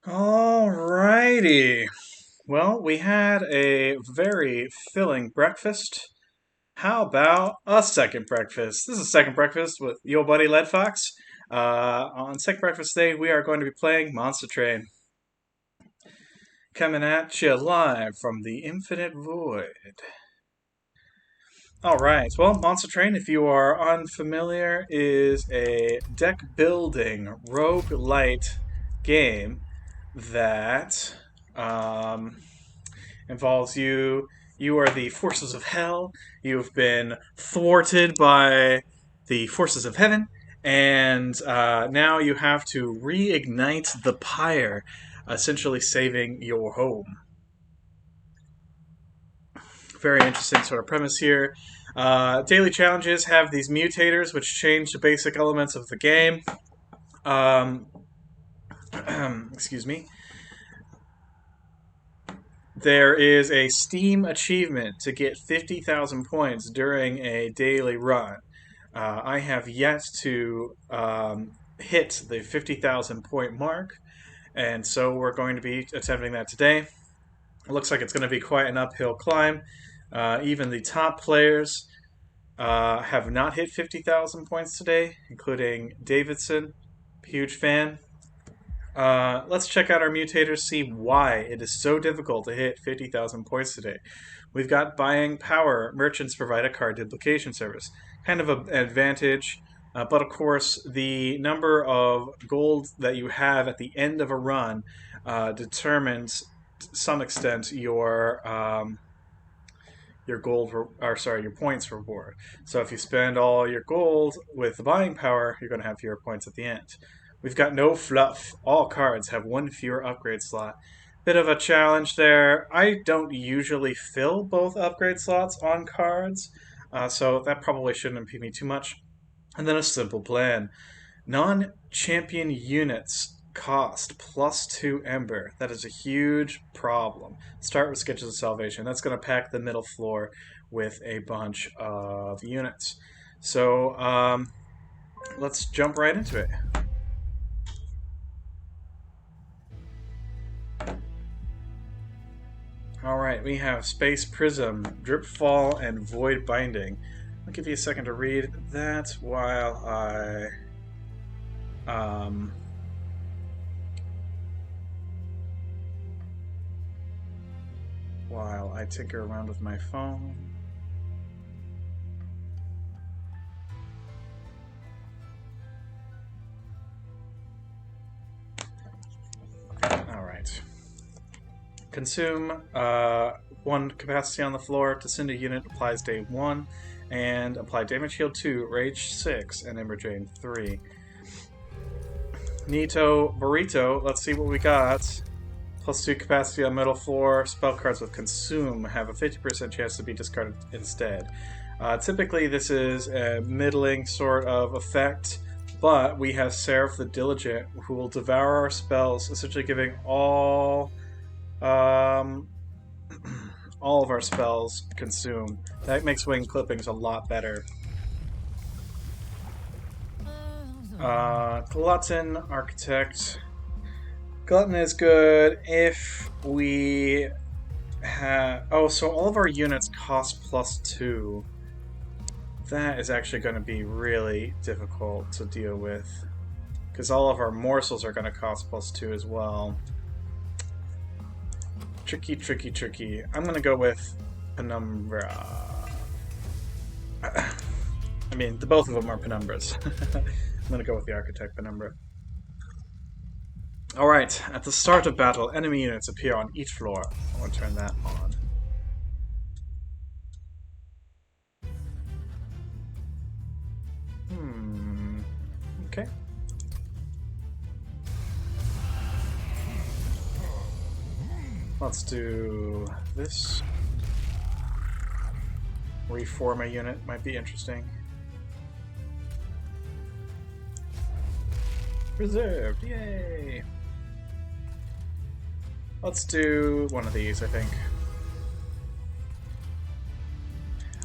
Alrighty. Well, we had a very filling breakfast. How about a second breakfast? This is second breakfast with your buddy Led Fox. On second breakfast today, we are going to be playing Monster Train. Coming at you live from the Infinite Void. Alright, well, Monster Train, if you are unfamiliar, is a deck building roguelite game that involves you. You are the forces of hell. You've been thwarted by the forces of heaven, and now you have to reignite the pyre, essentially saving your home. Very interesting sort of premise here. Daily challenges have these mutators, which change the basic elements of the game. Excuse me. There is a Steam achievement to get 50,000 points during a daily run. I have yet to hit the 50,000 point mark, and so we're going to be attempting that today. It looks like it's going to be quite an uphill climb. Even the top players have not hit 50,000 points today, including Davidson, huge fan. Let's check out our mutators, see why it is so difficult to hit 50,000 points today. We've got buying power. Merchants provide a card duplication service. Kind of an advantage, but of course, the number of gold that you have at the end of a run determines, to some extent, your your points reward. So if you spend all your gold with the buying power, you're going to have fewer points at the end. We've got no fluff. All cards have one fewer upgrade slot. Bit of a challenge there. I don't usually fill both upgrade slots on cards, so that probably shouldn't impede me too much. And then a simple plan. Non-champion units cost +2 Ember. That is a huge problem. Start with Sketches of Salvation. That's going to pack the middle floor with a bunch of units. So let's jump right into it. Alright, we have Space Prism, Drip Fall, and Void Binding. I'll give you a second to read that while I tinker around with my phone. Alright. Consume 1 capacity on the floor to send a unit, applies day 1, and apply damage heal 2, rage 6, and ember drain 3. Nito Burrito, let's see what we got. +2 capacity on middle floor, spell cards with consume have a 50% chance to be discarded instead. Typically this is a middling sort of effect, but we have Seraph the Diligent, who will devour our spells, essentially giving all of our spells consume. That makes wing clippings a lot better. Glutton, Architect. Glutton is good if we have... Oh, so all of our units cost +2. That is actually going to be really difficult to deal with, because all of our morsels are going to cost +2 as well. Tricky, tricky, tricky. I'm going to go with Penumbra. I mean, both of them are Penumbras. I'm going to go with the Architect Penumbra. Alright, at the start of battle, enemy units appear on each floor. I want to turn that on. Okay. Let's do this. Reform a unit might be interesting. Reserved, yay! Let's do one of these, I think.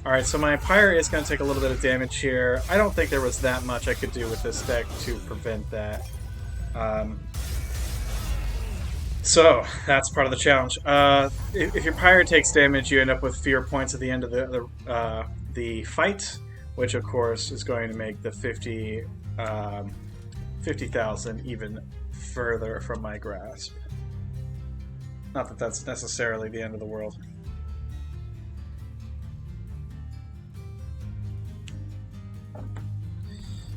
Alright, so my Pyre is going to take a little bit of damage here. I don't think there was that much I could do with this deck to prevent that. So that's part of the challenge. If your pirate takes damage, you end up with fewer points at the end of the fight, which of course is going to make the 50,000 even further from my grasp. Not that that's necessarily the end of the world.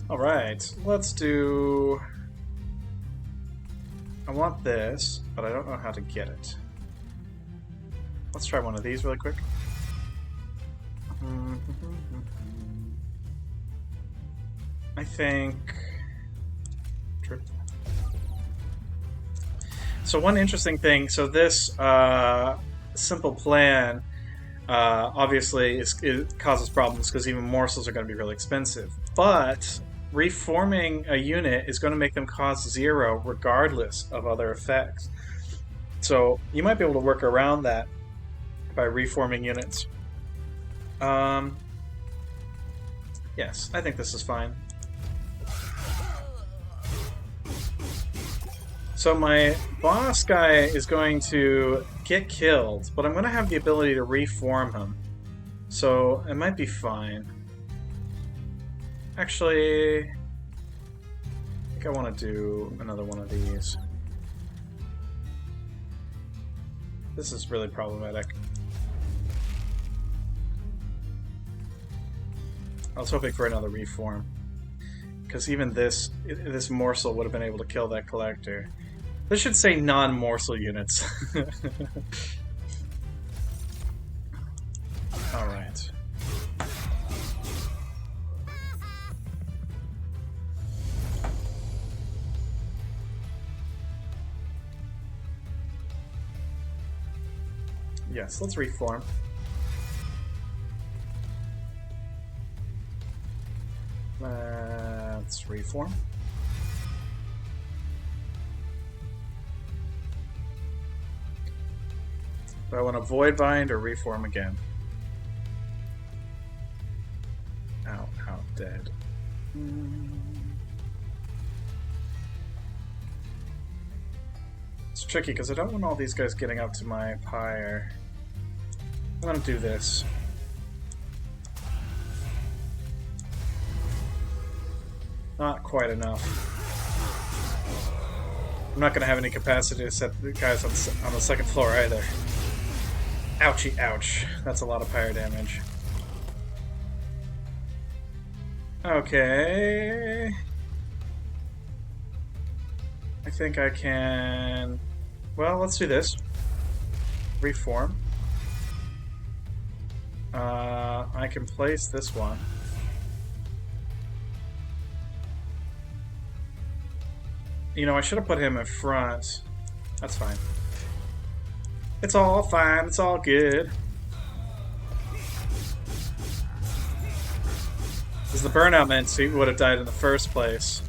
Alright, let's do... I want this, but I don't know how to get it. Let's try one of these really quick. I think... So one interesting thing, so this simple plan obviously it causes problems because even morsels are going to be really expensive. But reforming a unit is going to make them cost 0 regardless of other effects. So you might be able to work around that by reforming units. Yes, I think this is fine. So my boss guy is going to get killed, but I'm going to have the ability to reform him. So it might be fine. Actually, I think I want to do another one of these. This is really problematic. I was hoping for another reform, because even this morsel would have been able to kill that collector. This should say non-morsel units. Alright. Yes, let's reform. Let's reform. Do I want to void bind or reform again? Ow, ow, dead. It's tricky because I don't want all these guys getting up to my pyre. I'm gonna do this. Not quite enough. I'm not gonna have any capacity to set the guys on the second floor either. Ouchie, ouch. That's a lot of pyre damage. Okay. I think I can... Well, let's do this. Reform. I can place this one. You know, I should have put him in front. That's fine. It's all fine. It's all good. Because the burnout meant he would have died in the first place.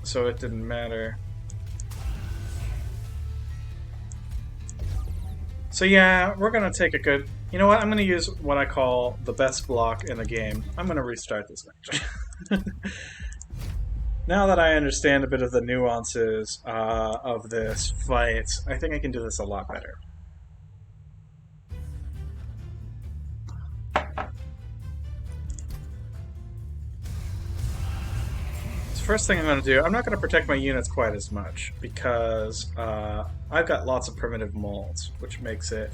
So it didn't matter. So yeah, we're gonna take a good... You know what? I'm gonna use what I call the best block in the game. I'm gonna restart this match. Now that I understand a bit of the nuances of this fight, I think I can do this a lot better. First thing I'm going to do, I'm not going to protect my units quite as much because I've got lots of primitive molds, which makes it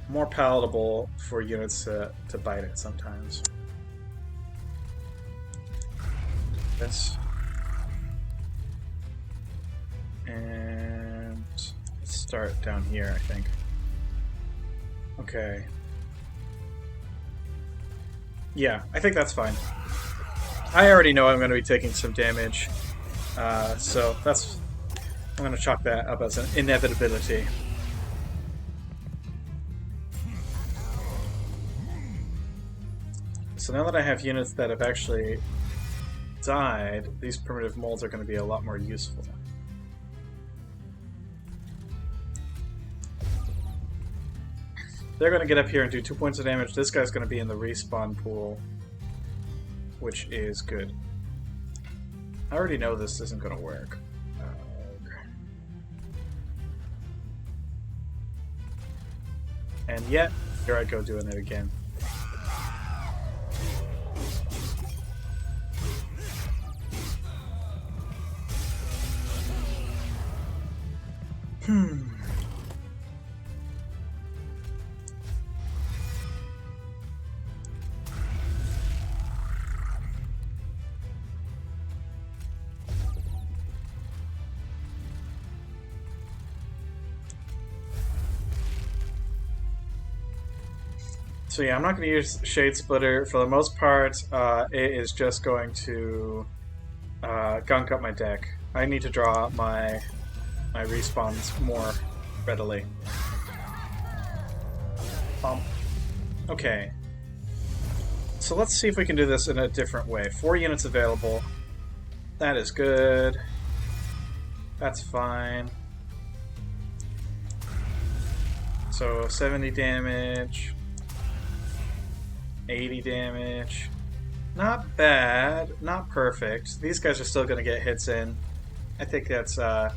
more palatable for units to bite it sometimes. This. And let's start down here, I think. Okay. Yeah, I think that's fine. I already know I'm going to be taking some damage, so that's... I'm going to chalk that up as an inevitability. So now that I have units that have actually died, these primitive molds are going to be a lot more useful. They're going to get up here and do 2 points of damage. This guy's going to be in the respawn pool. which is good. I already know this isn't going to work. And yet, here I go doing it again. So yeah, I'm not going to use Shade Splitter. For the most part, it is just going to gunk up my deck. I need to draw my respawns more readily. Okay. So let's see if we can do this in a different way. 4 units available. That is good. That's fine. So 70 damage. 80 damage. Not bad. Not perfect. These guys are still going to get hits in. I think that's going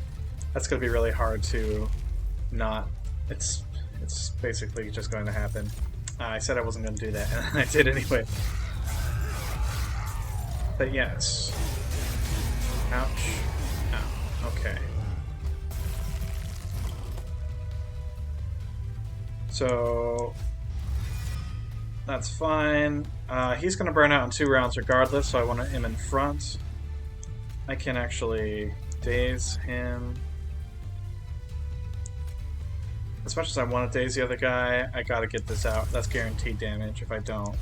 to be really hard to not... It's basically just going to happen. I said I wasn't going to do that, and I did anyway. But yes. Ouch. Ow. Okay. So... That's fine. He's going to burn out in 2 rounds regardless, so I want him in front. I can actually daze him. As much as I want to daze the other guy, I gotta get this out. That's guaranteed damage if I don't.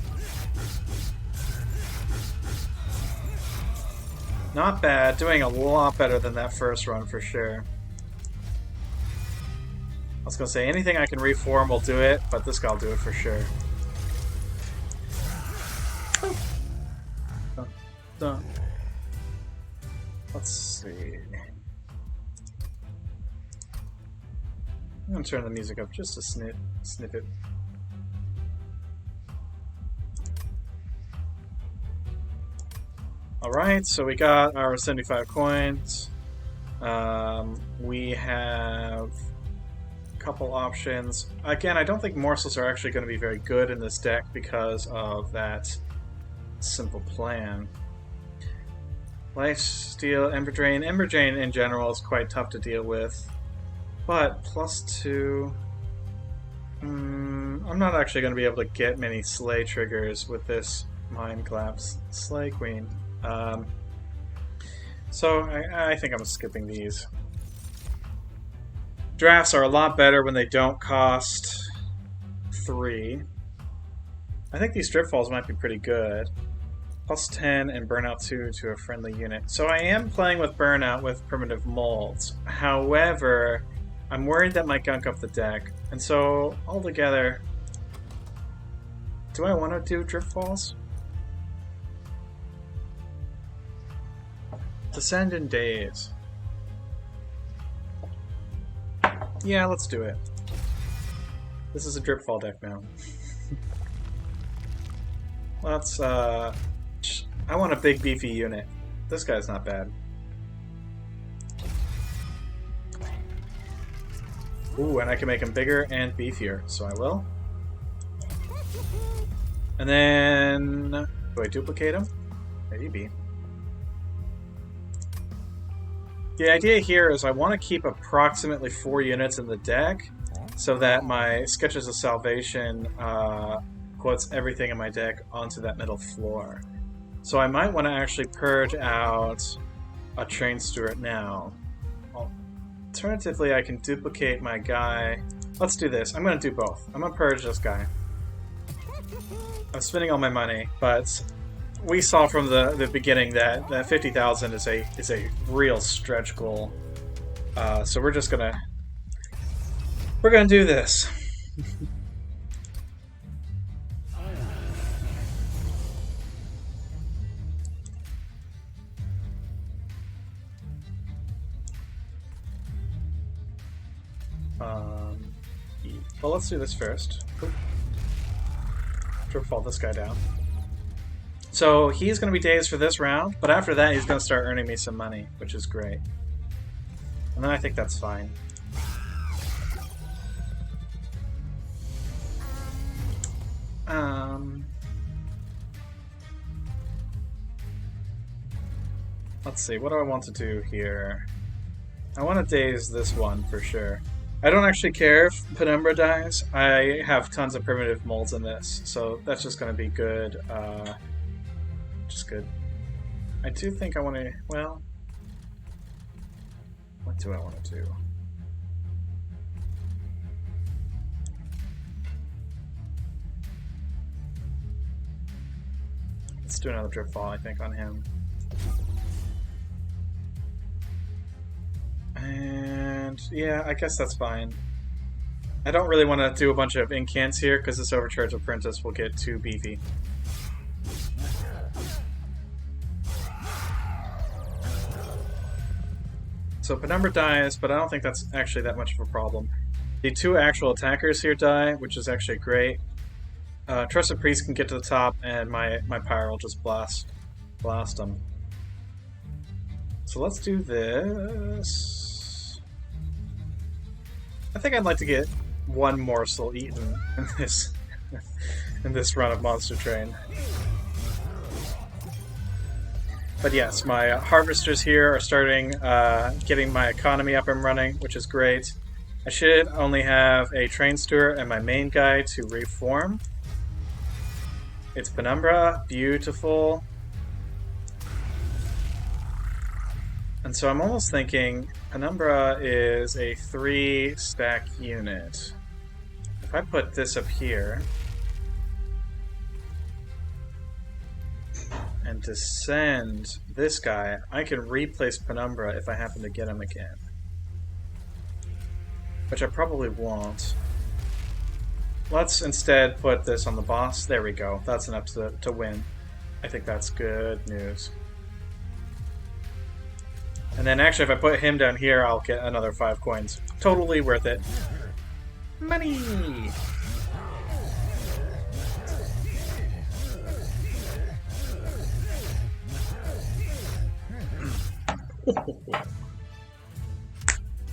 Not bad. Doing a lot better than that first run for sure. I was going to say, anything I can reform will do it, but this guy will do it for sure. Dun. Let's see. I'm going to turn the music up just a snippet. Alright, so we got our 75 coins. We have a couple options. Again, I don't think morsels are actually going to be very good in this deck because of that simple plan. Lifesteal, Ember Drain. Ember Drain in general is quite tough to deal with. But +2... I'm not actually going to be able to get many Slay triggers with this Mind Collapse Slay Queen. So I think I'm skipping these. Drafts are a lot better when they don't cost 3. I think these Drip Falls might be pretty good. +10 and Burnout 2 to a friendly unit. So I am playing with Burnout with Primitive Molds. However, I'm worried that might gunk up the deck. And so, altogether, do I want to do Drip Falls? Descend in Days. Yeah, let's do it. This is a Drip Fall deck now. Let's, I want a big beefy unit. This guy's not bad. Ooh, and I can make him bigger and beefier, so I will. And then... do I duplicate him? Maybe. The idea here is I want to keep approximately 4 units in the deck so that my Sketches of Salvation puts everything in my deck onto that middle floor. So I might want to actually purge out a Train Steward now. Alternatively, I can duplicate my guy. Let's do this. I'm going to do both. I'm going to purge this guy. I'm spending all my money, but we saw from the beginning that 50,000 is a real stretch goal. So we're just gonna do this. Well, let's do this first. Drip Fall this guy down. So he's going to be dazed for this round, but after that he's going to start earning me some money, which is great. And then I think that's fine. Let's see, what do I want to do here? I want to daze this one for sure. I don't actually care if Penumbra dies. I have tons of primitive molds in this, so that's just going to be good. Just good. I do think I want to... Well... What do I want to do? Let's do another drip fall, I think, on him. And yeah, I guess that's fine. I don't really want to do a bunch of incants here because this Overcharge Apprentice will get too beefy. So Penumbra dies, but I don't think that's actually that much of a problem. The two actual attackers here die, which is actually great. Trusted Priest can get to the top, and my Pyre will just blast them. So let's do this. I think I'd like to get one morsel eaten in this in this run of Monster Train. But yes, my harvesters here are starting getting my economy up and running, which is great. I should only have a train steward and my main guy to reform. It's Penumbra, beautiful. And so I'm almost thinking Penumbra is a 3-stack unit. If I put this up here and descend this guy, I can replace Penumbra if I happen to get him again. Which I probably won't. Let's instead put this on the boss. There we go. That's enough to win. I think that's good news. And then actually if I put him down here, I'll get another 5 coins. Totally worth it. Money!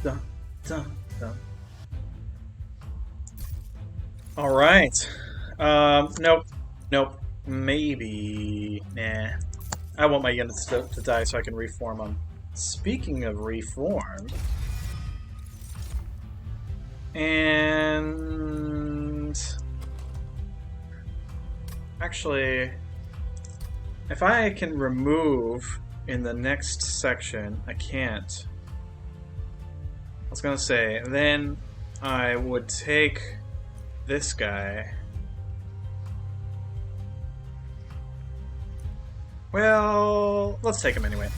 Dun, dun, dun. Alright. Nope. Nope. Maybe. Nah. I want my units to die so I can reform them. Speaking of reform, and actually, if I can remove in the next section, I can't. I was gonna say, then I would take this guy. Well, let's take him anyway.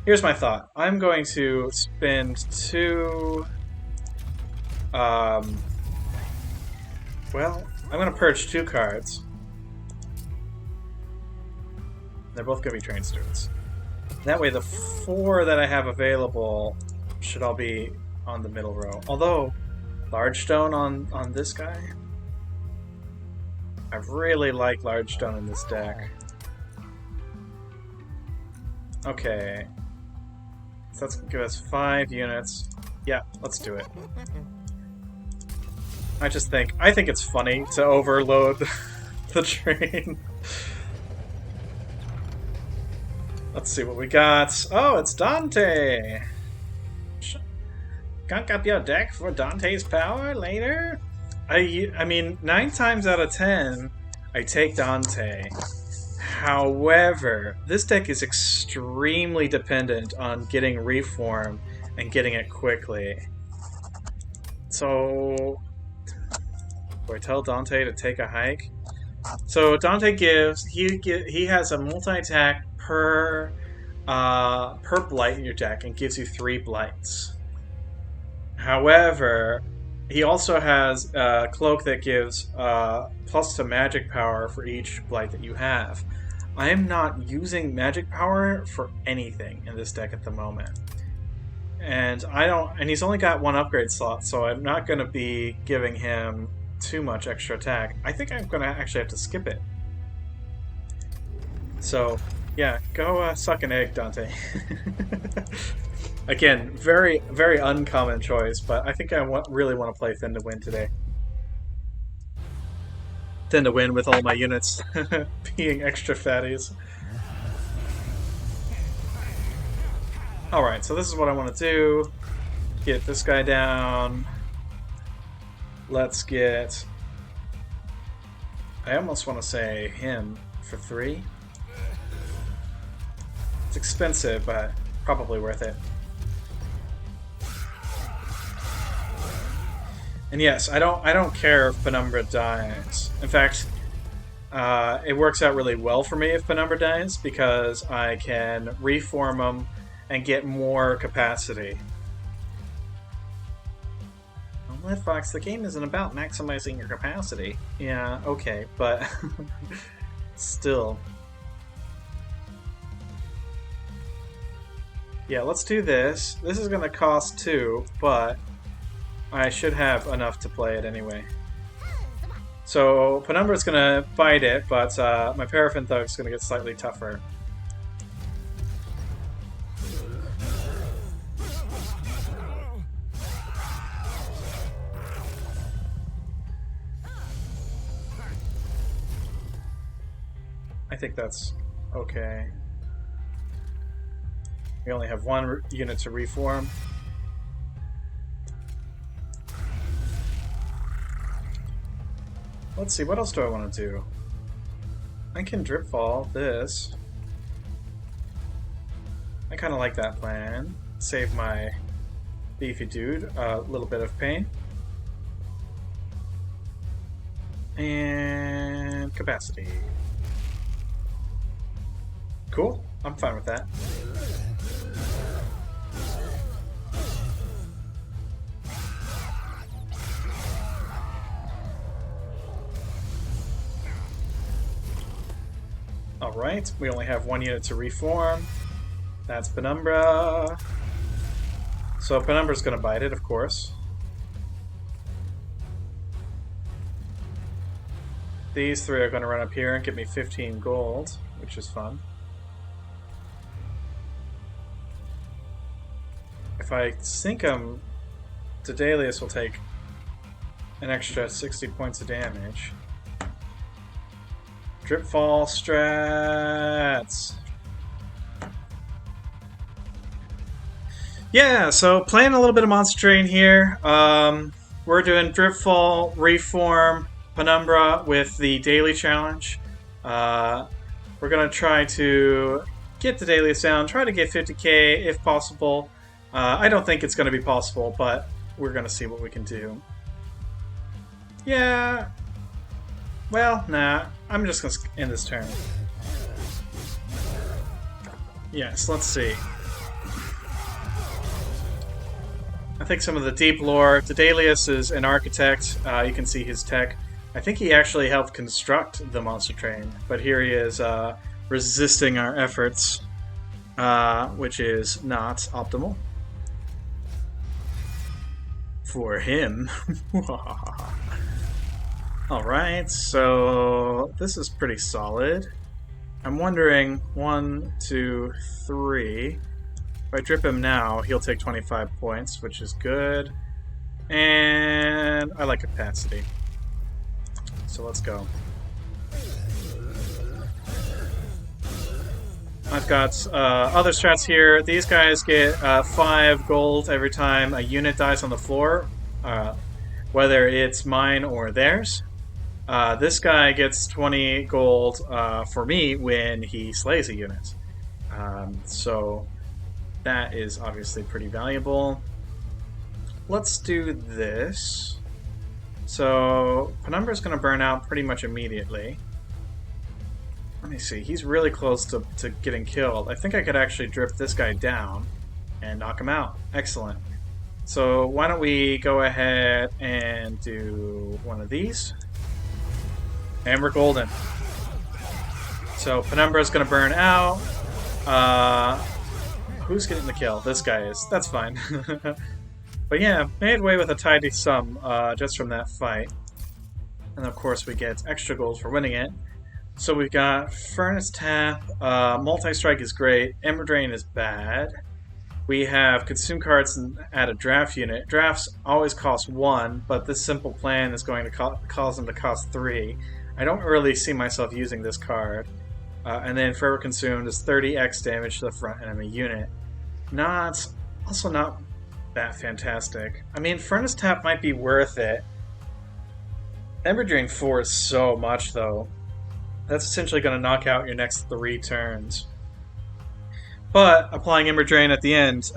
Here's my thought. I'm going to spend 2... well, I'm going to purge 2 cards. They're both going to be train stewards. That way the 4 that I have available should all be on the middle row. Although, large stone on this guy? I really like large stone in this deck. Okay. So that's gonna give us 5 units. Yeah, let's do it. I think it's funny to overload the train. Let's see what we got. Oh, it's Dante! Gunk up your deck for Dante's power later? I mean, 9 times out of 10, I take Dante. However, this deck is extremely dependent on getting reform and getting it quickly. So, do I tell Dante to take a hike? So Dante gives he has a multi-attack per blight in your deck and gives you 3 blights. However, he also has a cloak that gives plus to magic power for each blight that you have. I am not using magic power for anything in this deck at the moment. And he's only got 1 upgrade slot, so I'm not going to be giving him too much extra attack. I think I'm going to actually have to skip it. So, yeah, go suck an egg, Dante. Again, very, very uncommon choice, but I think really want to play Thin to Win today. Thin to Win with all my units being extra fatties. Alright, so this is what I want to do. Get this guy down. Let's get... I almost want to say him for 3. It's expensive, but probably worth it. And yes, I don't care if Penumbra dies. In fact, it works out really well for me if Penumbra dies because I can reform him and get more capacity. Well, Red Fox, the game isn't about maximizing your capacity. Yeah, okay, but still. Yeah, let's do this. This is going to cost 2, but I should have enough to play it anyway. So Penumbra's going to fight it, but my Paraffin Thug's going to get slightly tougher. I think that's okay. We only have 1 unit to reform. Let's see, what else do I want to do? I can dripfall this. I kind of like that plan. Save my beefy dude a little bit of pain. And capacity. Cool, I'm fine with that. Alright, we only have 1 unit to reform. That's Penumbra. So Penumbra's gonna bite it, of course. These 3 are gonna run up here and give me 15 gold, which is fun. If I sink him, Dedalius will take an extra 60 points of damage. Dripfall strats. Yeah, so playing a little bit of Monster Train here. We're doing Dripfall, Reform, Penumbra with the daily challenge. We're going to try to get the dailies down, try to get 50k if possible. I don't think it's going to be possible, but we're going to see what we can do. Yeah. Well, nah. I'm just going to end this turn. Yes, let's see. I think some of the deep lore. Dedalius is an architect. You can see his tech. I think he actually helped construct the Monster Train, but here he is resisting our efforts, which is not optimal. For him. Alright, so this is pretty solid. I'm wondering, 1, 2, 3. If I drip him now, he'll take 25 points, which is good. And I like capacity. So let's go. I've got other strats here. These guys get 5 gold every time a unit dies on the floor, whether it's mine or theirs. This guy gets 20 gold for me when he slays a unit. So that is obviously pretty valuable. Let's do this. So Penumbra's going to burn out pretty much immediately. Let me see, he's really close to getting killed. I think I could actually drip this guy down and knock him out. Excellent. So why don't we go ahead and do one of these. And we're golden. So Penumbra's going to burn out. Who's getting the kill? This guy is. That's fine. But yeah, made away with a tidy sum just from that fight. And of course we get extra gold for winning it. So we've got Furnace Tap, Multi-Strike is great, Ember Drain is bad. We have consume cards and add a draft unit. Drafts always cost 1, but this simple plan is going to cause them to cost 3. I don't really see myself using this card. And then Forever Consumed is 30x damage to the front enemy unit. Also not that fantastic. I mean, Furnace Tap might be worth it. Ember Drain 4 is so much, though. That's essentially going to knock out your next 3 turns. But applying Ember Drain at the end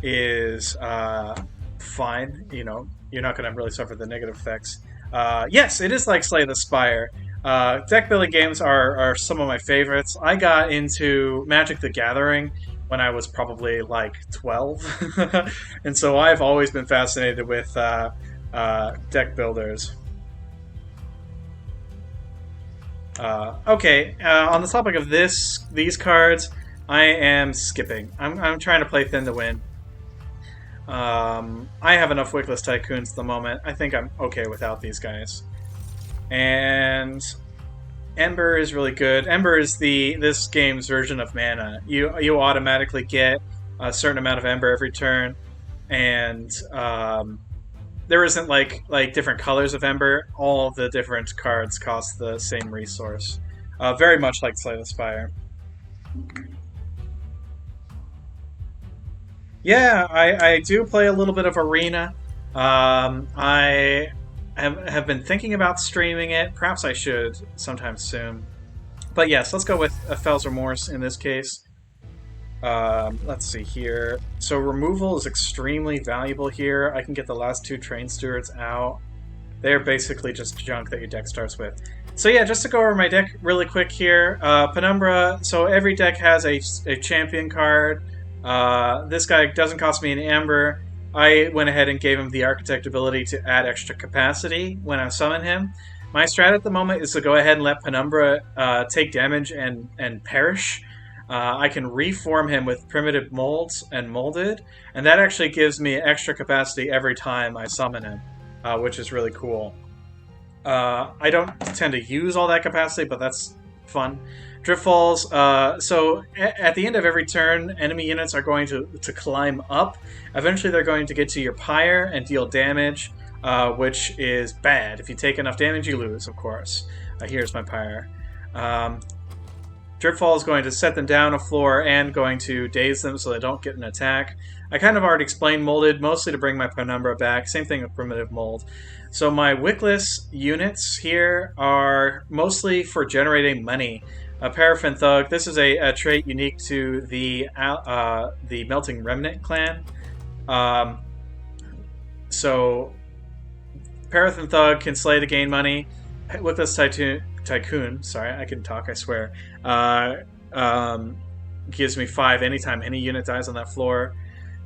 is fine. You know, you're not going to really suffer the negative effects. Yes, it is like Slay the Spire. Deck building games are some of my favorites. I got into Magic the Gathering when I was probably like 12. And so I've always been fascinated with deck builders. Okay, on the topic of these cards, I am skipping. I'm trying to play thin to win. I have enough Wickless Tycoons at the moment. I think I'm okay without these guys. And Ember is really good. Ember is this game's version of mana. You automatically get a certain amount of Ember every turn, and there isn't like different colors of Ember. All of the different cards cost the same resource. Very much like Slay the Spire. Yeah, I do play a little bit of Arena. I have been thinking about streaming it. Perhaps I should sometime soon. But yes, let's go with a Fell's Remorse in this case. Let's see here. So removal is extremely valuable here. I can get the last 2 Train Stewards out. They're basically just junk that your deck starts with. So yeah, just to go over my deck really quick here. Penumbra, so every deck has a champion card. This guy doesn't cost me an Amber. I went ahead and gave him the Architect ability to add extra capacity when I summon him. My strat at the moment is to go ahead and let Penumbra take damage and perish. I can reform him with Primitive Molds and Molded, and that actually gives me extra capacity every time I summon him, which is really cool. I don't tend to use all that capacity, but that's fun. Driftfalls, so at the end of every turn, enemy units are going to climb up. Eventually they're going to get to your pyre and deal damage, which is bad. If you take enough damage, you lose, of course. Here's my pyre. Dripfall is going to set them down a floor and going to daze them so they don't get an attack. I kind of already explained Molded, mostly to bring my Penumbra back. Same thing with Primitive Mold. So my Wickless units here are mostly for generating money. Paraffin Thug, this is a trait unique to the Melting Remnant clan. So Paraffin Thug can slay to gain money. Wickless Tycoon, sorry, I can talk, I swear, gives me 5 anytime any unit dies on that floor.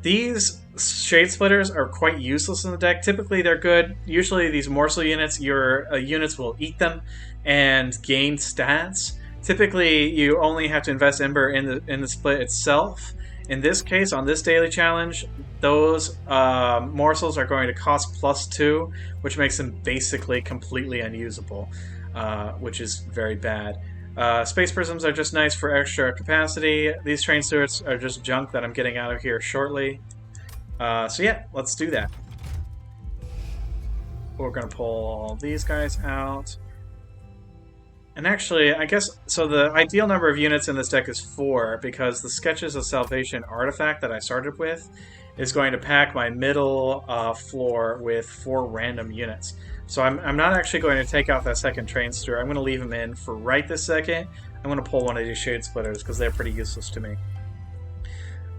These Shade Splitters are quite useless in the deck. Typically they're good. Usually these morsel units, your units will eat them and gain stats. Typically you only have to invest Ember in the split itself. In this case, on this daily challenge, those morsels are going to cost +2, which makes them basically completely unusable. Which is very bad. Space Prisms are just nice for extra capacity. These Train Stewards are just junk that I'm getting out of here shortly. So yeah, let's do that. We're going to pull these guys out. And actually, I guess, so the ideal number of units in this deck is 4, because the Sketches of Salvation artifact that I started with is going to pack my middle floor with 4 random units. So I'm not actually going to take out that second Train Steward. I'm going to leave him in for right this second. I'm going to pull one of these Shade Splitters because they're pretty useless to me.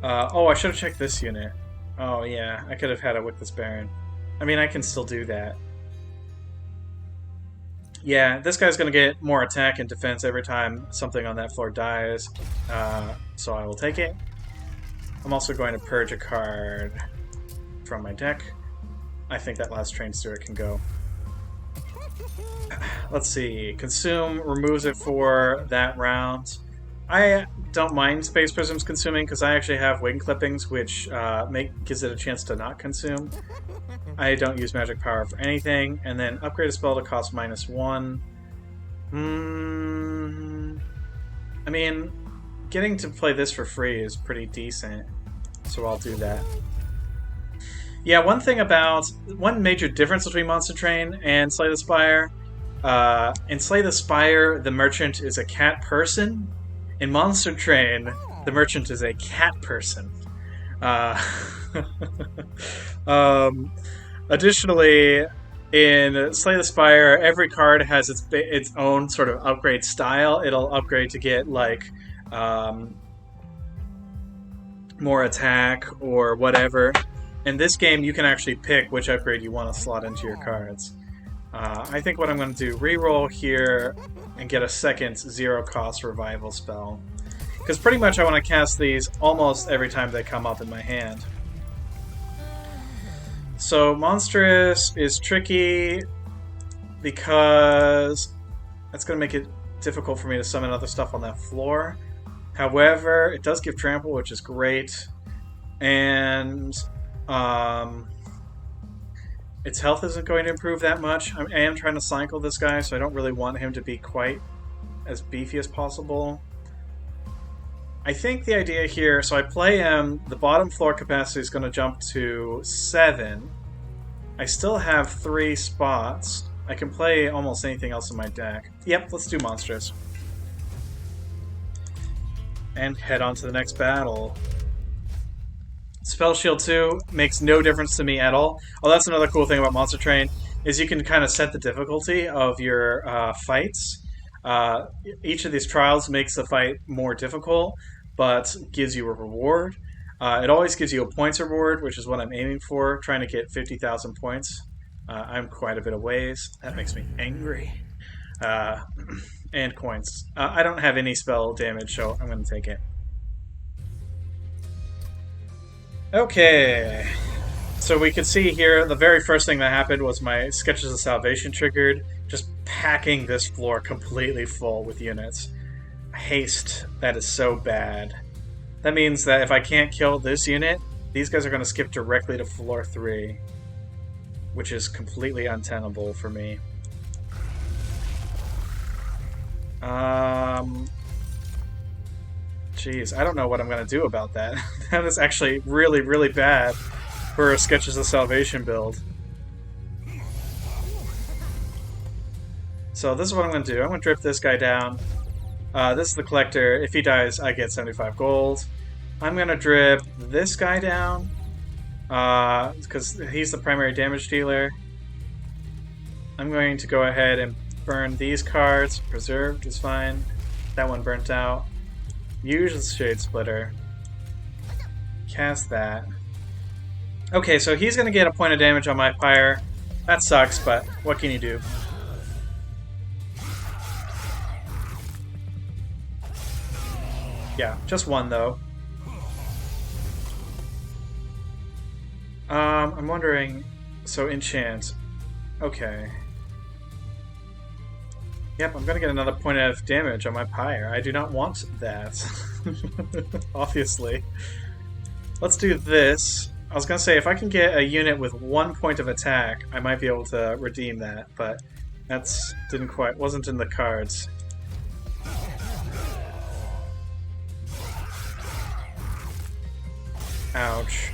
Oh, I should have checked this unit. Oh yeah, I could have had a Wickless Baron. I mean, I can still do that. Yeah, this guy's going to get more attack and defense every time something on that floor dies. So I will take it. I'm also going to purge a card from my deck. I think that last Train Steward can go. Let's see. Consume removes it for that round. I don't mind Space Prisms consuming because I actually have Wing Clippings, which gives it a chance to not consume. I don't use Magic Power for anything. And then upgrade a spell to cost -1. Hmm. I mean, getting to play this for free is pretty decent, so I'll do that. Yeah, one major difference between Monster Train and Slay the Spire. In Slay the Spire, the merchant is a cat person. In Monster Train, the merchant is a cat person. Uh, um, Additionally, in Slay the Spire, every card has its own sort of upgrade style. It'll upgrade to get like um, more attack or whatever. In this game, you can actually pick which upgrade you want to slot into your cards. I think what I'm going to do, reroll here and get a second zero-cost revival spell. Because pretty much I want to cast these almost every time they come up in my hand. So Monstrous is tricky because that's going to make it difficult for me to summon other stuff on that floor. However, it does give trample, which is great. And its health isn't going to improve that much. I am trying to cycle this guy, so I don't really want him to be quite as beefy as possible. I think the idea here, so I play him, the bottom floor capacity is going to jump to 7. I still have 3 spots. I can play almost anything else in my deck. Yep, let's do Monstrous. And head on to the next battle. Spell Shield 2 makes no difference to me at all. Oh, that's another cool thing about Monster Train, is you can kind of set the difficulty of your fights. Each of these trials makes the fight more difficult, but gives you a reward. It always gives you a points reward, which is what I'm aiming for, trying to get 50,000 points. I'm quite a bit of ways. That makes me angry. And coins. I don't have any spell damage, so I'm going to take it. Okay, so we can see here the very first thing that happened was my Sketches of Salvation triggered, just packing this floor completely full with units. Haste, that is so bad. That means that if I can't kill this unit, these guys are going to skip directly to floor 3, which is completely untenable for me. Jeez, I don't know what I'm going to do about that. That is actually really, really bad for a Sketches of Salvation build. So this is what I'm going to do. I'm going to drip this guy down. This is the collector. If he dies, I get 75 gold. I'm going to drip this guy down because he's the primary damage dealer. I'm going to go ahead and burn these cards. Preserved is fine. That one burnt out. Use the Shade Splitter. Cast that. Okay, so he's going to get a point of damage on my pyre. That sucks, but what can you do? Yeah, just one, though. I'm wondering... So, enchant. Okay. Yep, I'm gonna get another point of damage on my pyre. I do not want that. Obviously. Let's do this. I was gonna say, if I can get a unit with 1 point of attack, I might be able to redeem that, but that's wasn't in the cards. Ouch.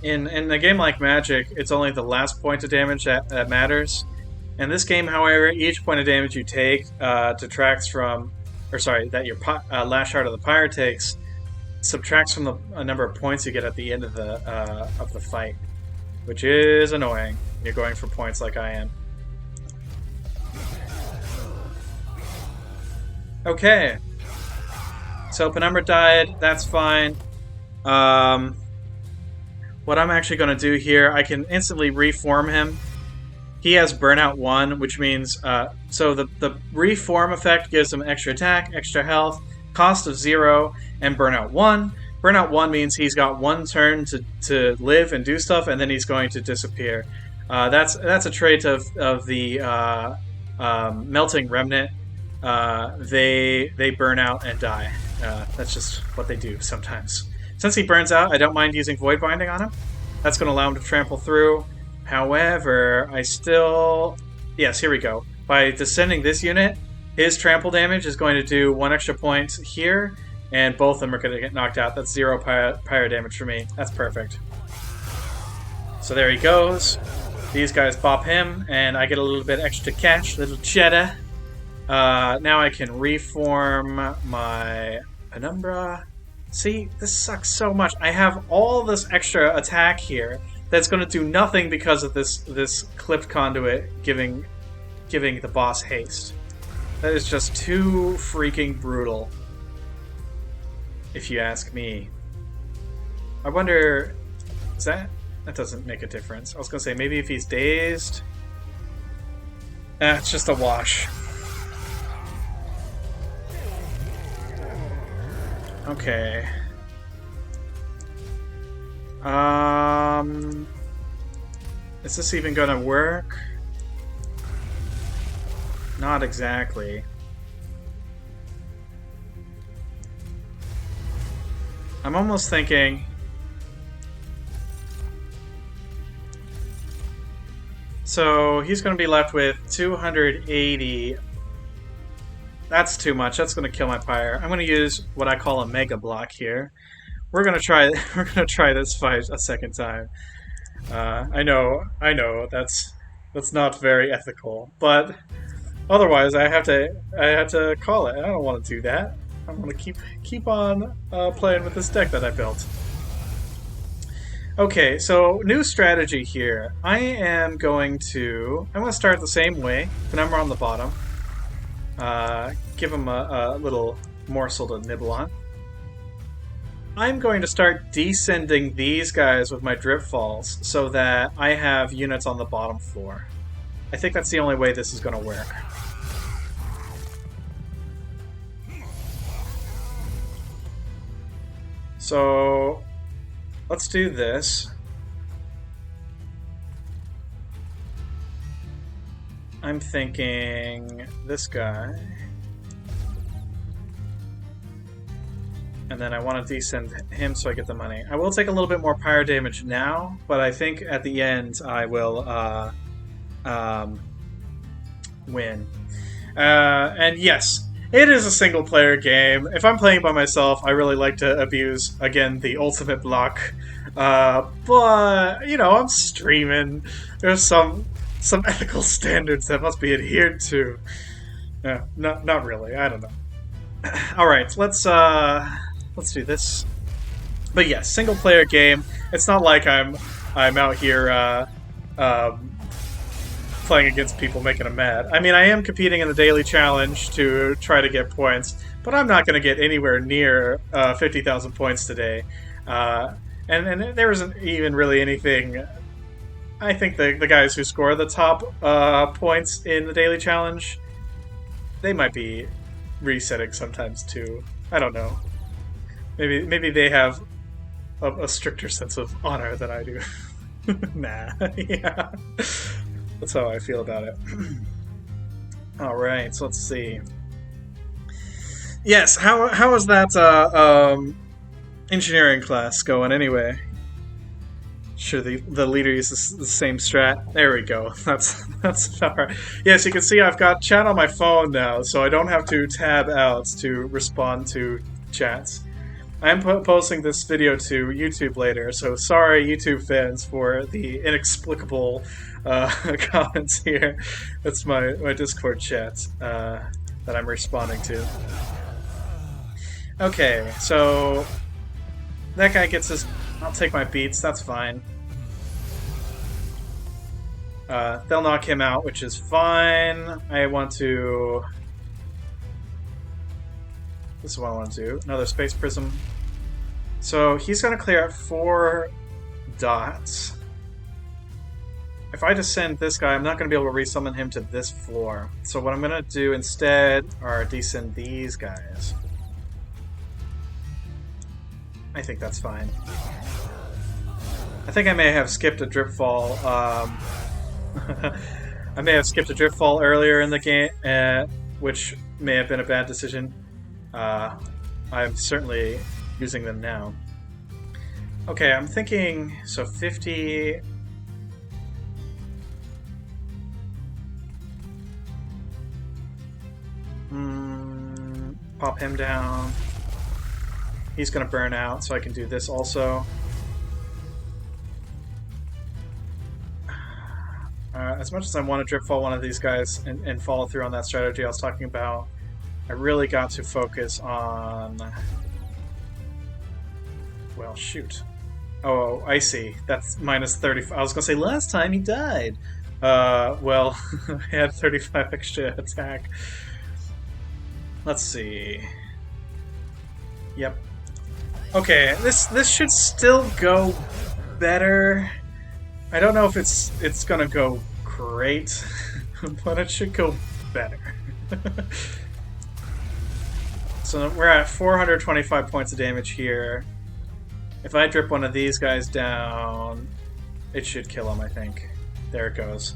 In a game like Magic, it's only the last point of damage that matters. In this game, however, each point of damage you take detracts from, that your last shard of the pyre takes, subtracts from the number of points you get at the end of the fight, which is annoying. You're going for points like I am. Okay. So Penumbra died. That's fine. What I'm actually going to do here, I can instantly reform him. He has Burnout 1, which means... so the reform effect gives him extra attack, extra health, cost of 0, and Burnout 1. Burnout 1 means he's got 1 turn to live and do stuff, and then he's going to disappear. That's a trait of the Melting Remnant. They burn out and die. That's just what they do sometimes. Since he burns out, I don't mind using Void Binding on him. That's going to allow him to trample through. However, I still... Yes, here we go. By descending this unit, his trample damage is going to do 1 extra point here, and both of them are going to get knocked out. That's 0 pyro damage for me. That's perfect. So there he goes. These guys bop him, and I get a little bit extra cash, little cheddar. Now I can reform my Penumbra. See, this sucks so much. I have all this extra attack here that's going to do nothing because of this clipped conduit giving the boss haste. That is just too freaking brutal, if you ask me. I wonder, is that doesn't make a difference. I was going to say maybe if he's dazed. It's just a wash. Okay. Is this even gonna work? Not exactly. I'm almost thinking... So, he's gonna be left with 280... That's too much. That's going to kill my pyre. I'm going to use what I call a mega block here. We're going to try. We're going to try this fight a second time. I know. That's not very ethical, but otherwise, I have to call it. I don't want to do that. I'm going to keep on playing with this deck that I built. Okay, so new strategy here. I'm going to start the same way. Penumbra on the bottom. Give him a little morsel to nibble on. I'm going to start descending these guys with my drip falls so that I have units on the bottom floor. I think that's the only way this is going to work. So let's do this. I'm thinking this guy. And then I want to descend him so I get the money. I will take a little bit more pyre damage now, but I think at the end I will win. And yes, it is a single player game. If I'm playing by myself, I really like to abuse, again, the ultimate block. But, you know, I'm streaming. There's some ethical standards that must be adhered to. Not really. I don't know. All right, let's do this. But yes, single player game. It's not like I'm out here playing against people making them mad. I mean, I am competing in the daily challenge to try to get points, but I'm not going to get anywhere near 50,000 points today. And there isn't even really anything. I think the guys who score the top points in the daily challenge, they might be resetting sometimes too. I don't know. Maybe they have a stricter sense of honor than I do. Nah, yeah. That's how I feel about it. Alright, so let's see. Yes, how is that engineering class going anyway? Sure, the leader uses the same strat. There we go. That's alright. Yes, you can see I've got chat on my phone now, so I don't have to tab out to respond to chats. I'm posting this video to YouTube later, so sorry YouTube fans for the inexplicable comments here. That's my Discord chat that I'm responding to. Okay, so that guy gets his... I'll take my beats, that's fine. They'll knock him out, which is fine. I want to... This is what I want to do. Another Space Prism. So he's going to clear out 4 dots. If I descend this guy, I'm not going to be able to resummon him to this floor. So what I'm going to do instead are descend these guys. I think that's fine. I think I may have skipped a drip fall. I may have skipped a drip fall earlier in the game, which may have been a bad decision. I'm certainly using them now. Okay, I'm thinking, so 50... Pop him down. He's going to burn out, so I can do this also. As much as I want to drip fall one of these guys and follow through on that strategy I was talking about, I really got to focus on... Well, shoot. Oh, I see. That's minus 35. I was going to say, last time he died. Well, I had 35 extra attack. Let's see. Yep. Okay, this should still go better. I don't know if it's gonna go great, but it should go better. So we're at 425 points of damage here. If I drip one of these guys down, it should kill him, I think. There it goes.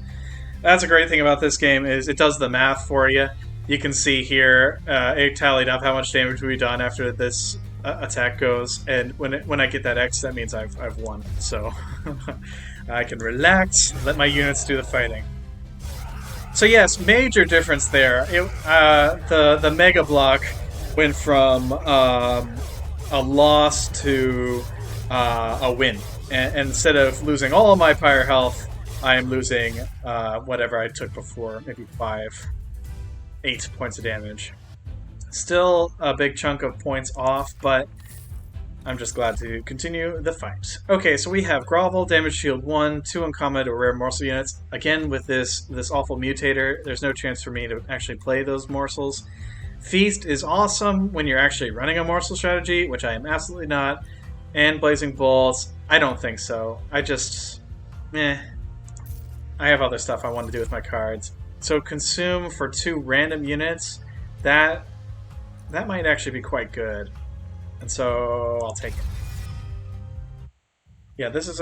That's a great thing about this game, is it does the math for you. You can see here, it tallied up how much damage we've done after this attack goes, and when I get that X, that means I've won. So I can relax, let my units do the fighting. So yes, major difference there. The Mega Block went from a loss to a win. And instead of losing all of my Pyre health, I am losing whatever I took before, maybe 8 points of damage. Still a big chunk of points off, but I'm just glad to continue the fight. Okay, so we have Grovel, Damage Shield 1, 2 uncommon or rare morsel units. Again, with this awful mutator, there's no chance for me to actually play those morsels. Feast is awesome when you're actually running a morsel strategy, which I am absolutely not. And Blazing Bolts, I don't think so. I have other stuff I want to do with my cards. So Consume for 2 random units, that might actually be quite good. And so I'll take it. Yeah, this is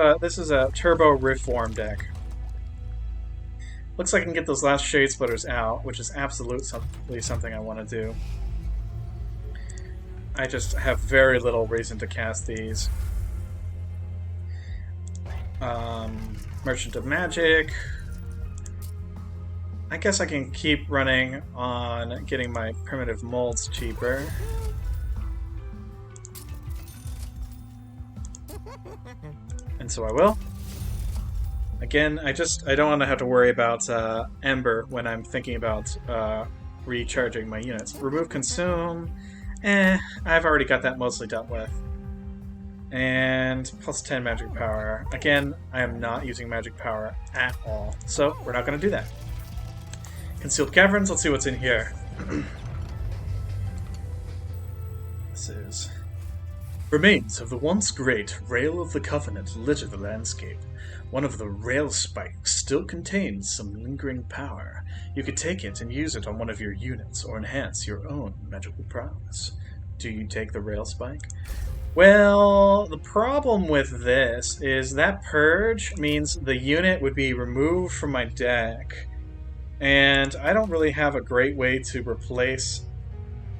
a turbo reform deck. Looks like I can get those last Shade Splitters out, which is absolutely something I want to do. I just have very little reason to cast these. Merchant of Magic. I guess I can keep running on getting my primitive molds cheaper. And so I will. Again, I don't want to have to worry about Ember when I'm thinking about recharging my units. Remove Consume. I've already got that mostly dealt with. And plus 10 magic power. Again, I am not using magic power at all, so we're not going to do that. Concealed Caverns, let's see what's in here. This is... Remains of the once great Rail of the Covenant litter the landscape. One of the rail spikes still contains some lingering power. You could take it and use it on one of your units, or enhance your own magical prowess. Do you take the rail spike? Well, the problem with this is that purge means the unit would be removed from my deck. And I don't really have a great way to replace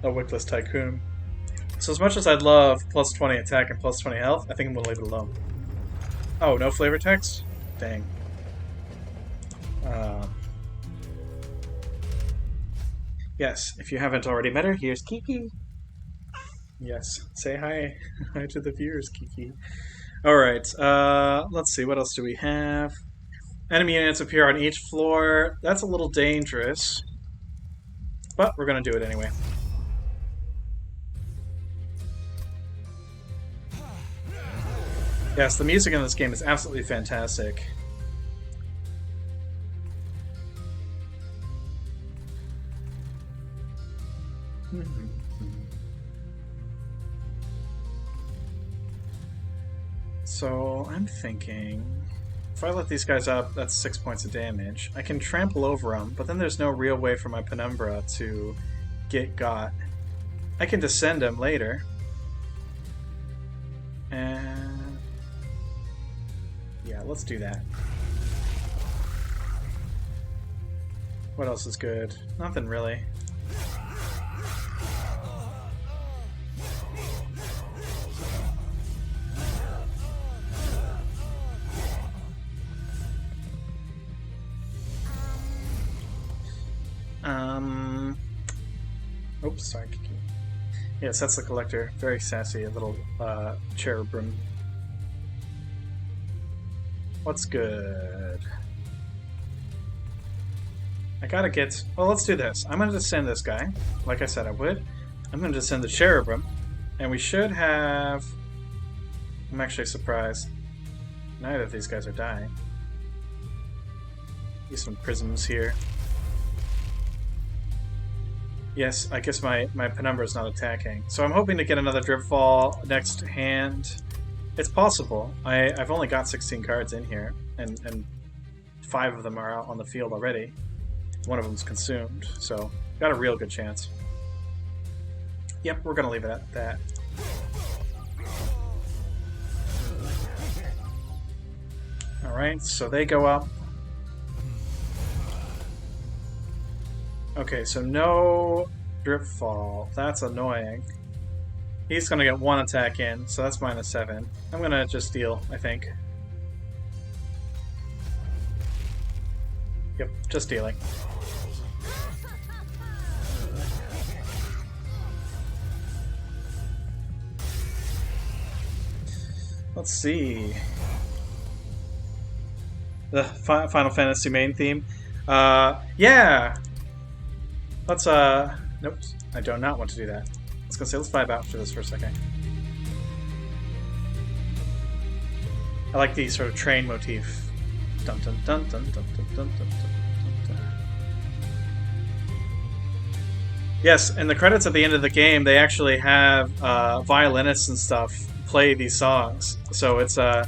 a Wickless Tycoon. So as much as I'd love plus 20 attack and plus 20 health, I think I'm going to leave it alone. Oh, no flavor text? Dang. Yes, if you haven't already met her, here's Kiki. Yes, say hi. Hi to the viewers, Kiki. Alright, let's see, what else do we have? Enemy units appear on each floor. That's a little dangerous. But we're going to do it anyway. Yes, the music in this game is absolutely fantastic. So, I'm thinking... If I let these guys up, that's 6 points of damage. I can trample over them, but then there's no real way for my Penumbra to get got. I can descend them later. And... yeah, let's do that. What else is good? Nothing really. Oops, sorry, Kiki. Yes, that's the collector. Very sassy, a little cherubim. What's good? I gotta get... Well, let's do this. I'm gonna descend this guy, like I said I would. I'm gonna descend the cherubim, and we should have... I'm actually surprised. Neither of these guys are dying. Use some prisms here. Yes, I guess my penumbra is not attacking. So I'm hoping to get another Dripfall next hand. It's possible. I've only got 16 cards in here, and 5 of them are out on the field already. One of them's consumed, so got a real good chance. Yep, we're gonna leave it at that. Alright, so they go up. Okay, so no Dripfall. That's annoying. He's gonna get 1 attack in, so that's -7. I'm gonna just deal, I think. Yep, just dealing. Let's see. The Final Fantasy main theme. Yeah! Let's, nope. I do not want to do that. I was gonna say, let's vibe out for this for a second. I like the sort of train motif. Dun dun dun dun dun dun dun dun dun. Yes, in the credits at the end of the game, they actually have violinists and stuff play these songs. So it's a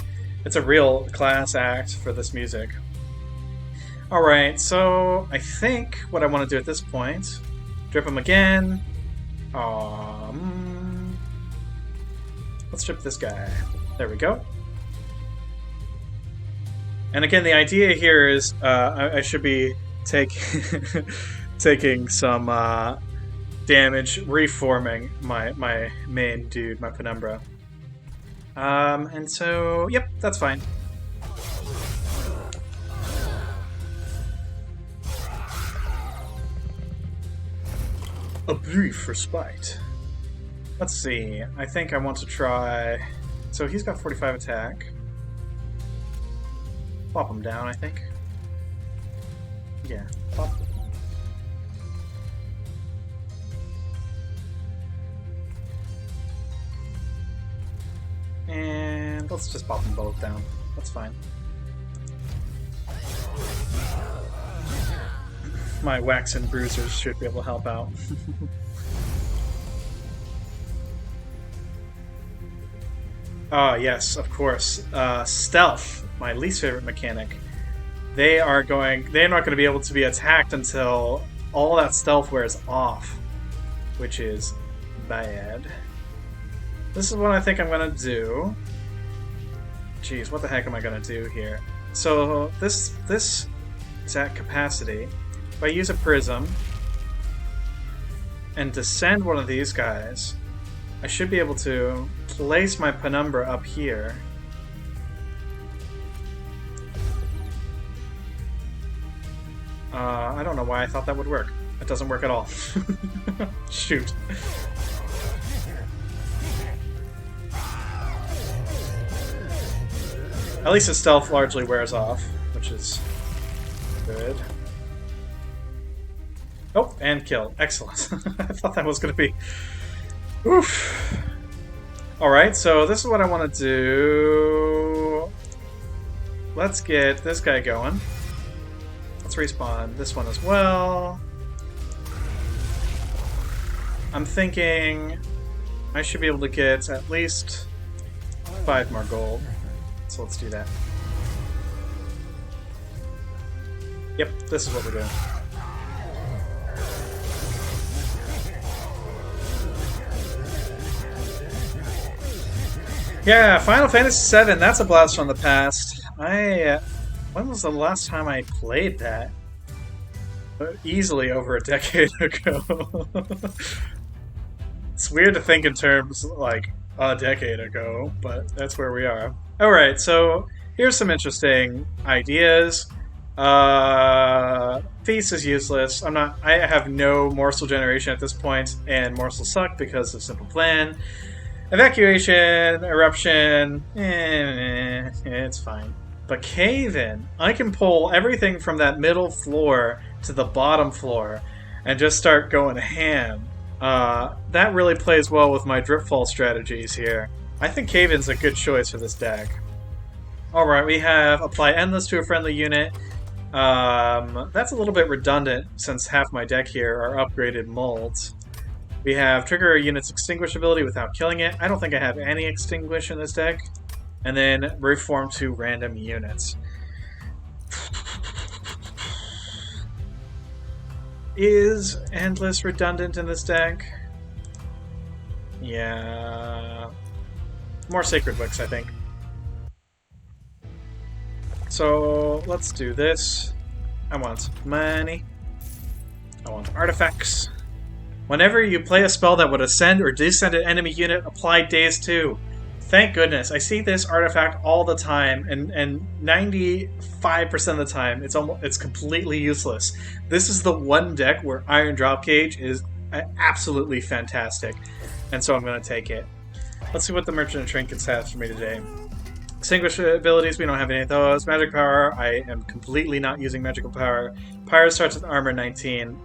real class act for this music. Alright, so I think what I want to do at this point, drip him again. Let's drip this guy. There we go. And again, the idea here is I should be taking some damage, reforming my main dude, my penumbra. And so, yep, that's fine. A brief respite. Let's see. I think I want to try... So he's got 45 attack. Pop him down, I think. Yeah, pop. And let's just pop them both down. That's fine. My wax and bruisers should be able to help out. Ah, yes, of course. Stealth, my least favorite mechanic. They're not going to be able to be attacked until all that stealth wears off, which is bad. This is what I think I'm going to do. Jeez, what the heck am I going to do here? So this is at capacity. If I use a prism and descend one of these guys, I should be able to place my penumbra up here. I don't know why I thought that would work. It doesn't work at all. Shoot. At least his stealth largely wears off, which is good. Oh, and kill. Excellent. I thought that was going to be... Oof. Alright, so this is what I want to do. Let's get this guy going. Let's respawn this one as well. I'm thinking I should be able to get at least 5 more gold. So let's do that. Yep, this is what we're doing. Yeah, Final Fantasy VII, that's a blast from the past. When was the last time I played that? Easily over a decade ago. It's weird to think in terms like a decade ago, but that's where we are. Alright, so here's some interesting ideas. Feast is useless. I have no morsel generation at this point, and morsels suck because of Simple Plan. Evacuation, Eruption, it's fine. But Cave In, I can pull everything from that middle floor to the bottom floor and just start going ham. That really plays well with my Dripfall strategies here. I think Cave In's a good choice for this deck. Alright, we have Apply Endless to a friendly unit. That's a little bit redundant since half my deck here are upgraded molds. We have Trigger a unit's Extinguish ability without killing it. I don't think I have any Extinguish in this deck. And then Reform 2 random units. Is Endless redundant in this deck? Yeah. More Sacred Wicks, I think. So let's do this. I want money. I want artifacts. Whenever you play a spell that would ascend or descend an enemy unit, apply Daze 2. Thank goodness. I see this artifact all the time, and 95% of the time it's completely useless. This is the one deck where Iron Dropcage is absolutely fantastic, and so I'm going to take it. Let's see what the Merchant of Trinkets has for me today. Extinguish abilities, we don't have any of those. Magic Power, I am completely not using Magical Power. Pyre starts with Armor 19.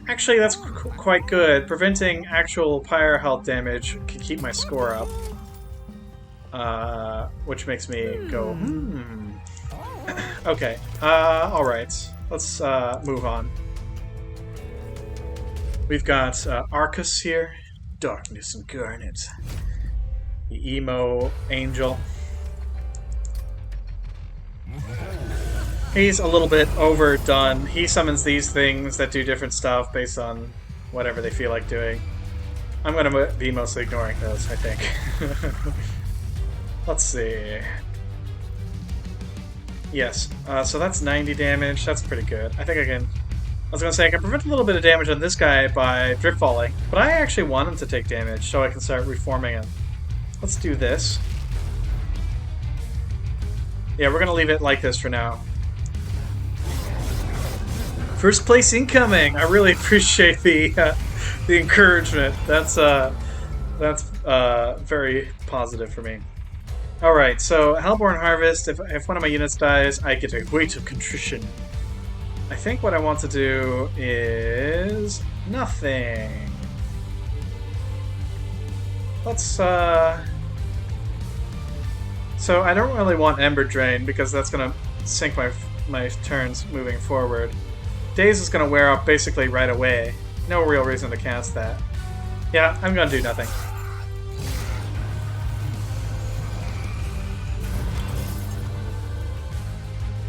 Actually, that's quite good. Preventing actual Pyre health damage can keep my score up. Which makes me go, Okay, alright. Let's move on. We've got Arcus here. Darkness Incarnate. The emo angel. He's a little bit overdone. He summons these things that do different stuff based on whatever they feel like doing. I'm going to be mostly ignoring those, I think. Let's see. Yes, so that's 90 damage. That's pretty good. I think I can... I was going to say, I can prevent a little bit of damage on this guy by drip falling, but I actually want him to take damage so I can start reforming him. Let's do this. Yeah, we're going to leave it like this for now. First place incoming! I really appreciate the encouragement. That's very positive for me. Alright, so Hellborn Harvest, if one of my units dies, I get a Weight of Contrition. I think what I want to do is... nothing. Let's, So I don't really want Ember Drain, because that's going to sink my turns moving forward. Daze is going to wear up basically right away. No real reason to cast that. Yeah, I'm going to do nothing.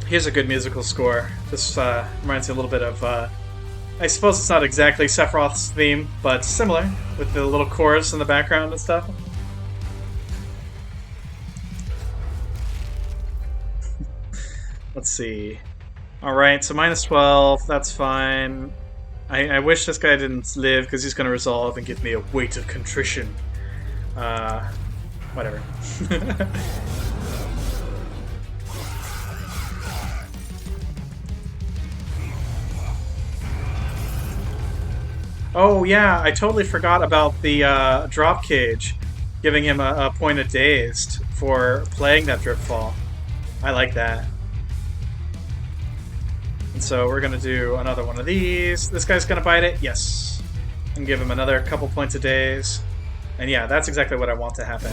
Here's a good musical score. This reminds me a little bit of... I suppose it's not exactly Sephiroth's theme, but similar, with the little chorus in the background and stuff. Let's see. Alright, so minus 12, that's fine. I wish this guy didn't live, because he's going to resolve and give me a Weight of Contrition. Whatever. Oh yeah, I totally forgot about the drop cage, giving him a point of dazed for playing that drip fall. I like that. And so we're gonna do another one of these. This guy's gonna bite it, yes. And give him another couple points of daze. And yeah, that's exactly what I want to happen.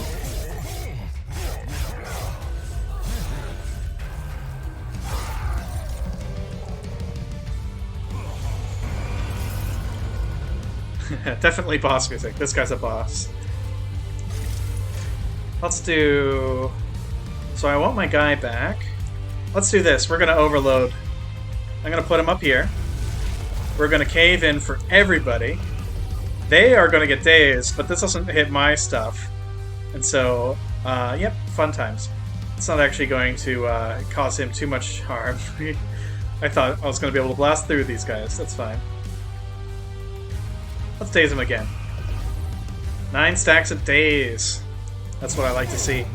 Definitely boss music. This guy's a boss. Let's do... So I want my guy back. Let's do this. We're going to overload. I'm going to put him up here. We're going to cave in for everybody. They are going to get dazed, but this doesn't hit my stuff. And so, yep, fun times. It's not actually going to cause him too much harm. I thought I was going to be able to blast through these guys. That's fine. Let's daze him again. 9 stacks of daze. That's what I like to see.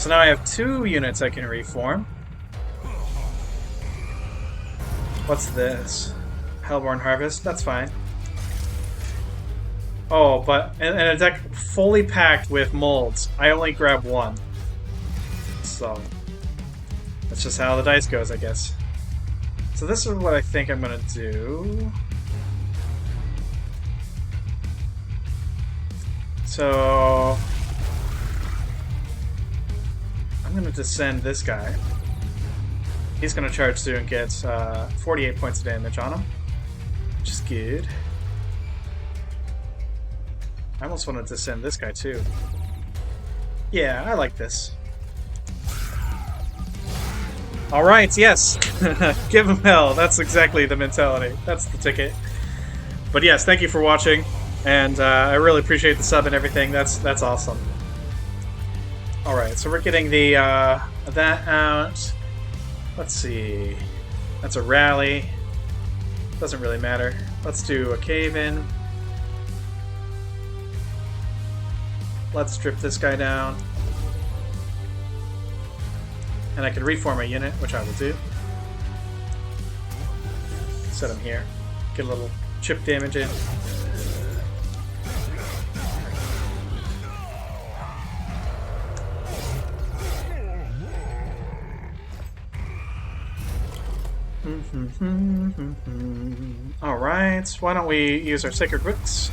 So now I have 2 units I can reform. What's this? Hellborn Harvest? That's fine. Oh, but in a deck fully packed with molds, I only grab 1. So, that's just how the dice goes, I guess. So this is what I think I'm gonna do. So, I'm gonna descend this guy. He's gonna charge through and get 48 points of damage on him, which is good. I almost want to descend this guy too. Yeah, I like this. Alright, yes! Give him hell. That's exactly the mentality. That's the ticket. But yes, thank you for watching. And I really appreciate the sub and everything. That's awesome. Alright, so we're getting the that out. Let's see. That's a rally. Doesn't really matter. Let's do a cave-in. Let's strip this guy down. And I can reform a unit, which I will do. Set him here. Get a little chip damage in. Alright, why don't we use our Sacred Wicks?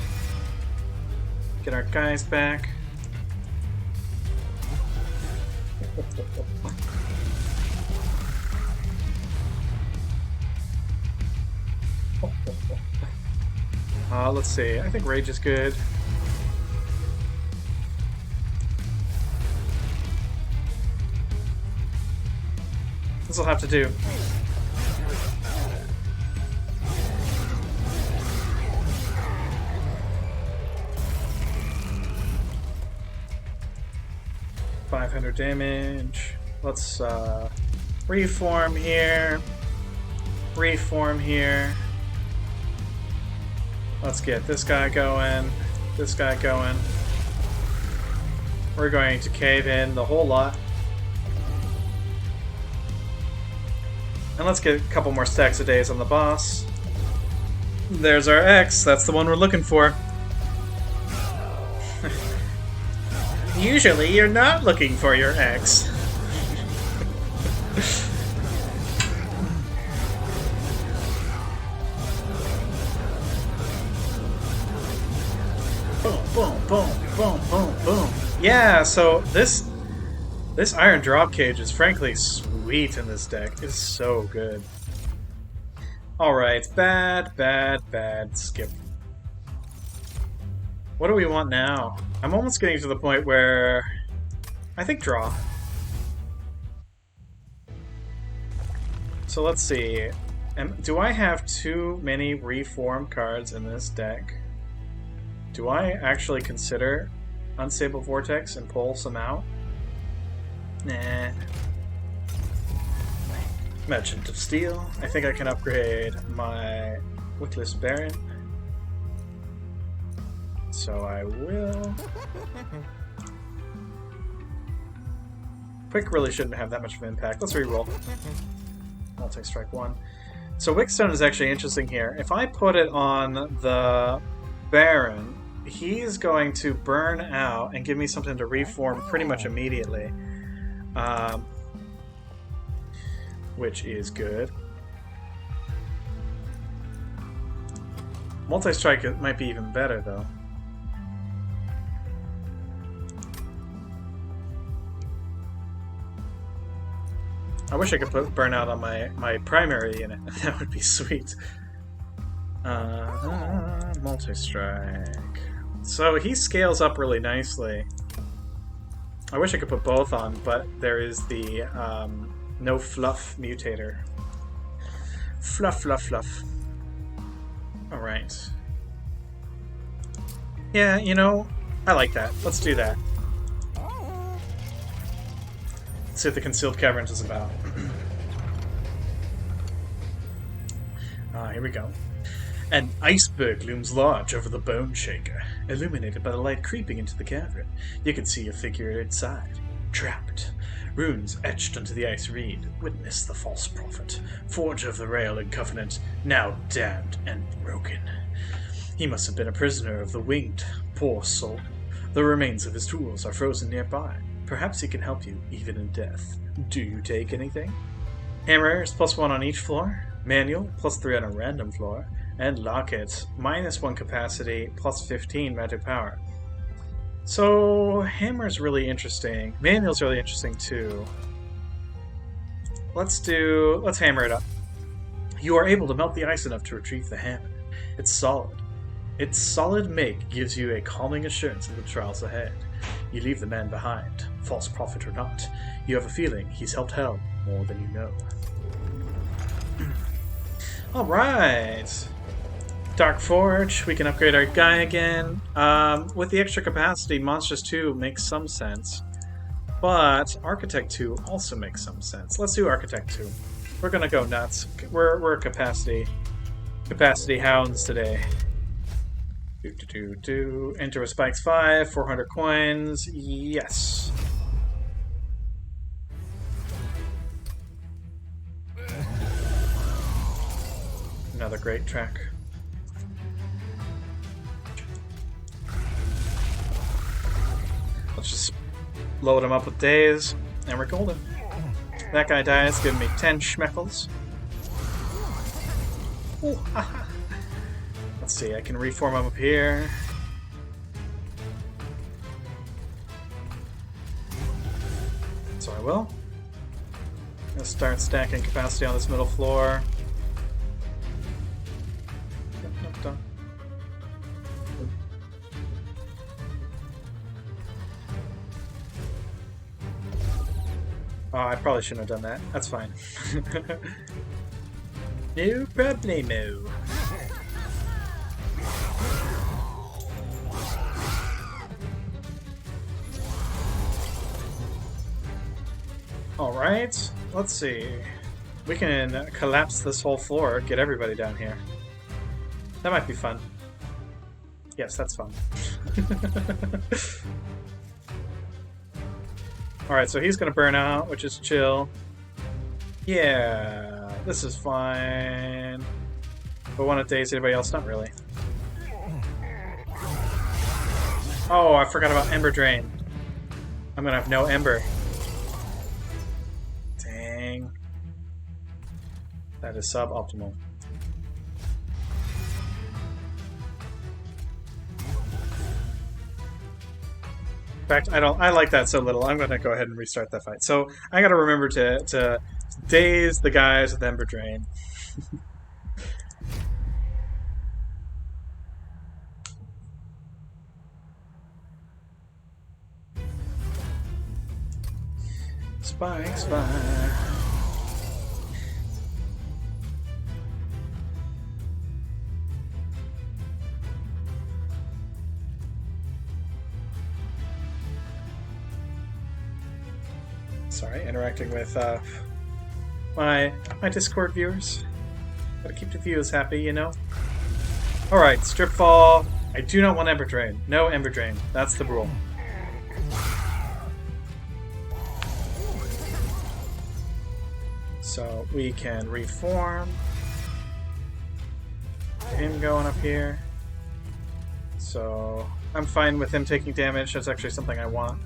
Get our guys back. Let's see. I think Rage is good. This will have to do. $500 damage. Let's reform here. Reform here. Let's get this guy going. This guy going. We're going to cave in the whole lot. And let's get a couple more stacks of days on the boss. There's our X. That's the one we're looking for. Usually you're not looking for your X. Boom, boom, boom, boom, boom, boom. Yeah, so this Iron Drop Cage is frankly sweet in this deck. It's so good. Alright, bad, bad, bad. Skip. What do we want now? I'm almost getting to the point where I think draw. So let's see. Do I have too many reform cards in this deck? Do I actually consider Unstable Vortex and pull some out? Nah. Merchant of Steel. I think I can upgrade my Wickless Baron. So I will. Quick really shouldn't have that much of an impact. Let's reroll. Multi-strike 1. So Wickstone is actually interesting here. If I put it on the Baron, he's going to burn out and give me something to reform pretty much immediately. Which is good. Multi-strike might be even better, though. I wish I could put burnout on my primary unit. That would be sweet. Multi-strike. So he scales up really nicely. I wish I could put both on, but there is the no fluff mutator. Fluff, fluff, fluff. Alright. Yeah, you know, I like that. Let's do that. Let's see what the Concealed Caverns is about. Here we go. An iceberg looms large over the Bone Shaker, illuminated by the light creeping into the cavern. You can see a figure inside, trapped, Runes etched into the ice read, "Witness the false prophet, forger of the rail and covenant, now damned and broken." He must have been a prisoner of the winged, poor soul. The remains of his tools are frozen nearby. Perhaps he can help you, even in death. Do you take anything? Hammer is +1 on each floor. Manual, +3 on a random floor. And Locket, -1 capacity, +15 magic power. So, Hammer's really interesting. Manual's really interesting too. Let's hammer it up. You are able to melt the ice enough to retrieve the hammer. It's solid. Its solid make gives you a calming assurance of the trials ahead. You leave the man behind, false prophet or not. You have a feeling he's helped hell more than you know. Alright! Dark Forge, we can upgrade our guy again. With the extra capacity, Monstrous 2 makes some sense. But Architect 2 also makes some sense. Let's do Architect 2. We're gonna go nuts. We're capacity hounds today. Enter with spikes 5, 400 coins. Yes. Another great track. Let's just load him up with days, and we're golden. That guy dies, giving me 10 schmeckles. Ooh, haha. Let's see, I can reform him up here. So I will. I'm gonna start stacking capacity on this middle floor. Oh, I probably shouldn't have done that. That's fine. No problemo. Alright, let's see. We can collapse this whole floor, get everybody down here. That might be fun. Yes, that's fun. Alright, so he's gonna burn out, which is chill. Yeah, this is fine. But one of days, anybody else? Not really. Oh, I forgot about Ember Drain. I'm gonna have no Ember. Dang. That is suboptimal. In fact, I like that so little. I'm going to go ahead and restart that fight. So I got to remember to daze the guys with Ember Drain. Spike. Sorry, interacting with my Discord viewers. Gotta keep the viewers happy, you know? Alright, Strip Fall. I do not want Ember Drain. No Ember Drain. That's the rule. So we can reform. Him going up here. So I'm fine with him taking damage. That's actually something I want.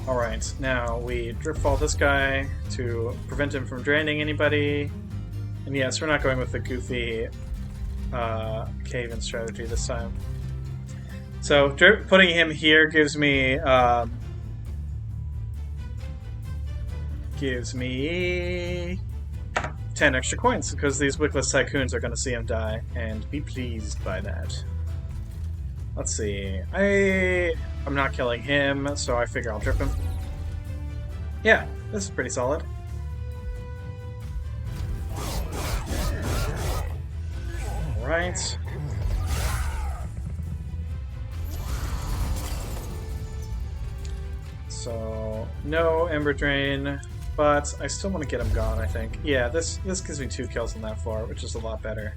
Alright, now we drip fall this guy to prevent him from draining anybody. And yes, we're not going with the goofy cave-in strategy this time. So putting him here gives me 10 extra coins, because these wickless tycoons are going to see him die and be pleased by that. Let's see. I'm not killing him, so I figure I'll drip him. Yeah, this is pretty solid. Alright. So, no Ember Drain. But I still want to get him gone, I think. Yeah, this gives me 2 kills on that floor, which is a lot better.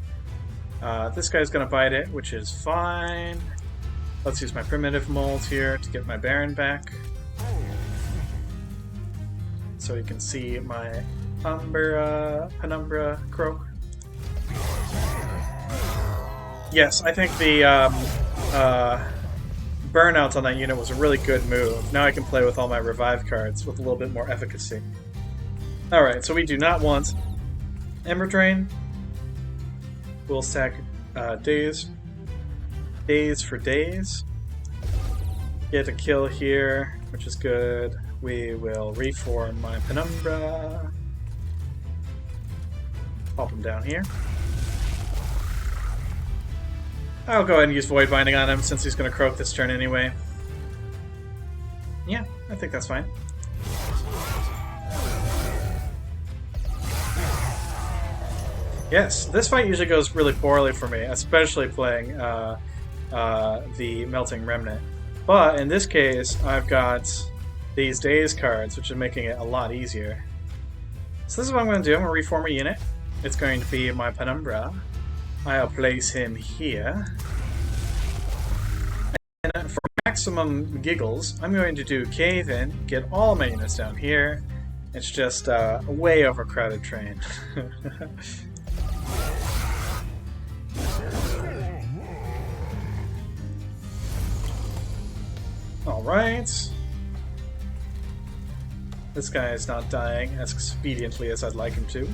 This guy's going to bite it, which is fine. Let's use my primitive mold here to get my Baron back. So you can see my Penumbra Croak. Yes, I think the burnout on that unit was a really good move. Now I can play with all my revive cards with a little bit more efficacy. Alright, so we do not want Ember Drain. We'll stack days. Days for days. Get a kill here, which is good. We will reform my Penumbra. Pop him down here. I'll go ahead and use Void Binding on him since he's going to croak this turn anyway. Yeah, I think that's fine. Yes, this fight usually goes really poorly for me, especially playing the Melting Remnant. But in this case, I've got these Days cards, which is making it a lot easier. So this is what I'm going to do. I'm going to reform a unit. It's going to be my Penumbra. I'll place him here. And for maximum giggles, I'm going to do Cave In, get all my units down here. It's just a way overcrowded train. Alright. This guy is not dying as expediently as I'd like him to.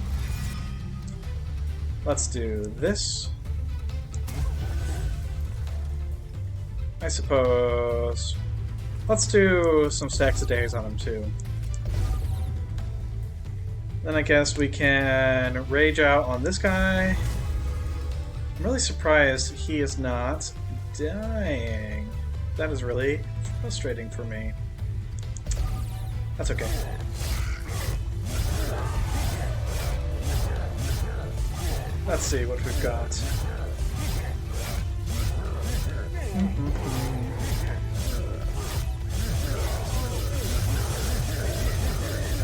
Let's do this. I suppose... Let's do some stacks of days on him too. Then I guess we can rage out on this guy. I'm really surprised he is not dying. That is really frustrating for me. That's okay. Let's see what we've got.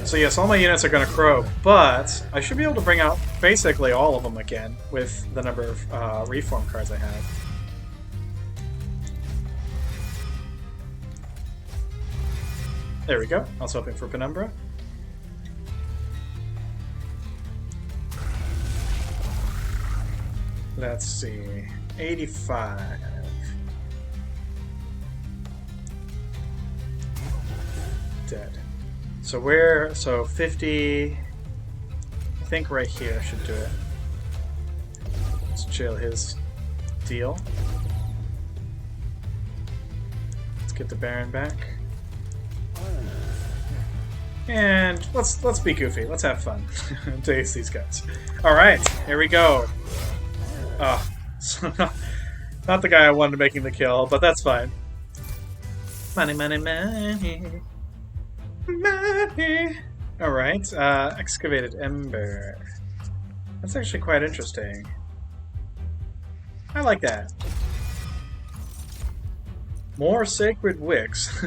So yes, all my units are going to croak, but I should be able to bring out basically all of them again with the number of reform cards I have. There we go. I was hoping for Penumbra. Let's see. 85. Dead. So where... So 50... I think right here should do it. Let's chill his deal. Let's get the Baron back. And let's be goofy. Let's have fun. Daze these guys. Alright, here we go. Oh, so not the guy I wanted making the kill, but that's fine. Money, money, money. Money. Alright, Excavated Ember. That's actually quite interesting. I like that. More Sacred Wicks?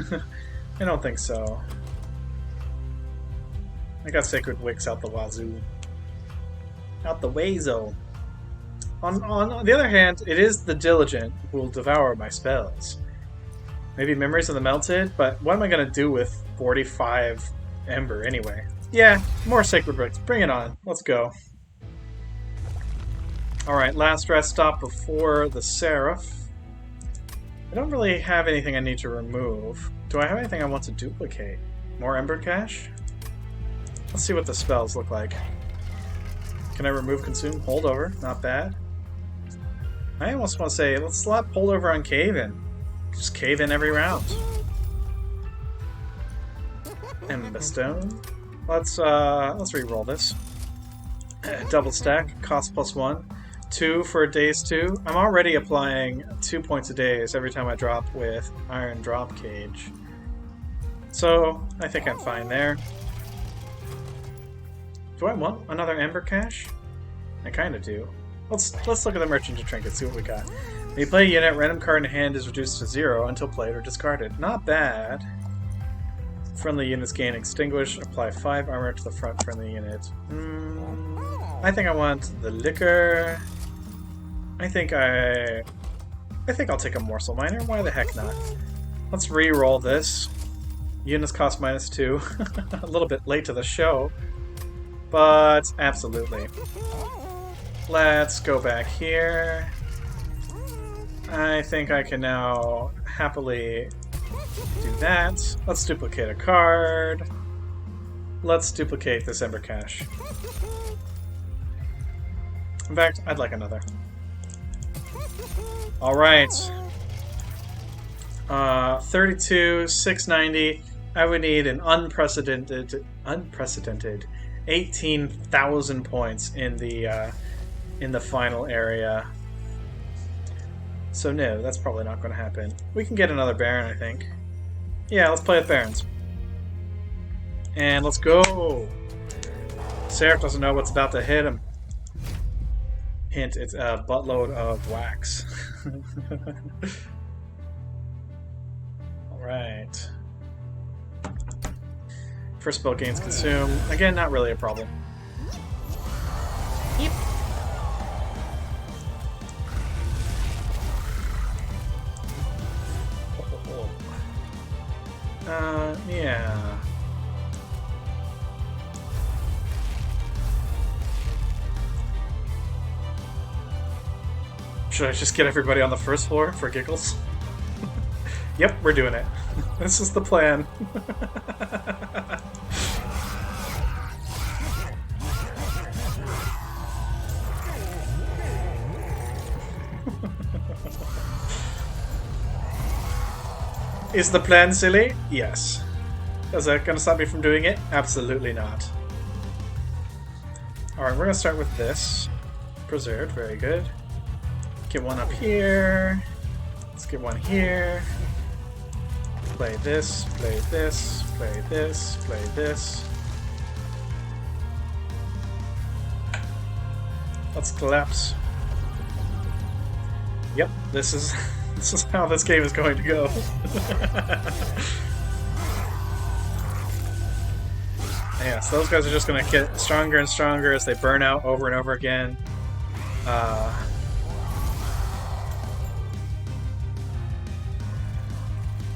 I don't think so. I got Sacred Wicks out the wazoo. Out the wazo. On the other hand, it is the Diligent who will devour my spells. Maybe Memories of the Melted, but what am I going to do with 45 Ember anyway? Yeah, more Sacred Wicks. Bring it on. Let's go. Alright, last rest stop before the Seraph. I don't really have anything I need to remove. Do I have anything I want to duplicate? More Ember Cache? Let's see what the spells look like. Can I remove Consume? Holdover. Not bad. I almost want to say, let's slap Holdover on Cave In. Just cave in every round. Ember Stone. Let's re-roll this. Double stack. Cost +1. 2 for days 2. I'm already applying 2 points a days every time I drop with Iron Drop Cage. So, I think I'm fine there. Do I want another Ember Cache? I kind of do. Let's look at the Merchant of Trinkets, see what we got. When you play a unit, random card in hand is reduced to 0 until played or discarded. Not bad. Friendly units gain extinguish. Apply 5 armor to the front friendly unit. I think I want the liquor. I think I'll take a morsel miner. Why the heck not? Let's re-roll this. Units cost -2. A little bit late to the show, but absolutely. Let's go back here. I think I can now happily do that. Let's duplicate a card. Let's duplicate this Ember Cache. In fact, I'd like another. Alright. 32, 690. I would need an unprecedented 18,000 points in the final area. So no, that's probably not going to happen. We can get another Baron, I think. Yeah, let's play with Barons. And let's go! Seraph doesn't know what's about to hit him. Hint, it's a buttload of wax. Alright. First spell gains consume. Again, not really a problem. Yep. Yeah. Should I just get everybody on the first floor for giggles? Yep, we're doing it. This is the plan. Is the plan silly? Yes. Is that going to stop me from doing it? Absolutely not. Alright, we're going to start with this. Preserved, very good. Get one up here. Let's get one here. Play this, play this, play this, play this. Let's collapse. Yep, this is how this game is going to go. Yeah, so those guys are just going to get stronger and stronger as they burn out over and over again.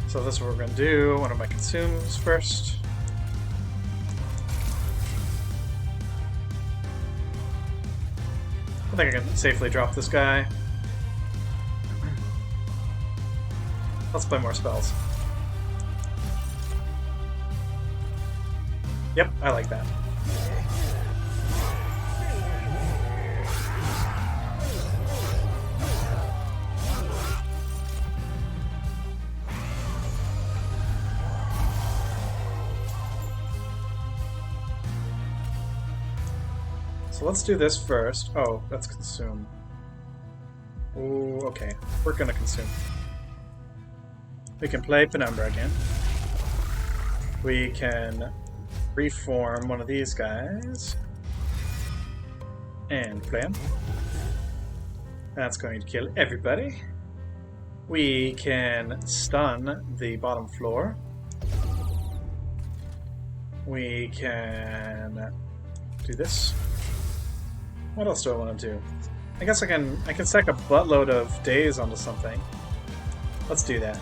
So this is what we're going to do. One of my consumes first. I think I can safely drop this guy. Let's play more spells. Yep, I like that. So let's do this first. Oh, that's consume. Ooh, okay. We're gonna consume. We can play Penumbra again. We can reform one of these guys. And play him. That's going to kill everybody. We can stun the bottom floor. We can do this. What else do I want to do? I guess I can stack a buttload of days onto something. Let's do that.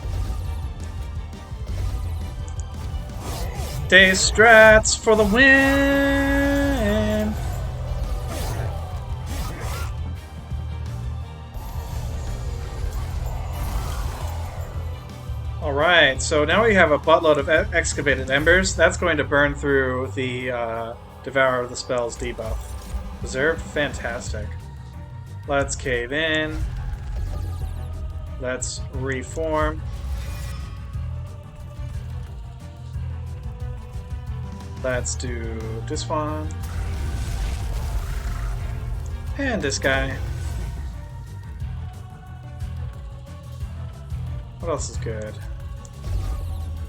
Day strats for the win! Alright, so now we have a buttload of excavated embers. That's going to burn through the Devour of the Spells debuff. Preserved? Fantastic. Let's cave in. Let's reform. Let's do this one. And this guy. What else is good?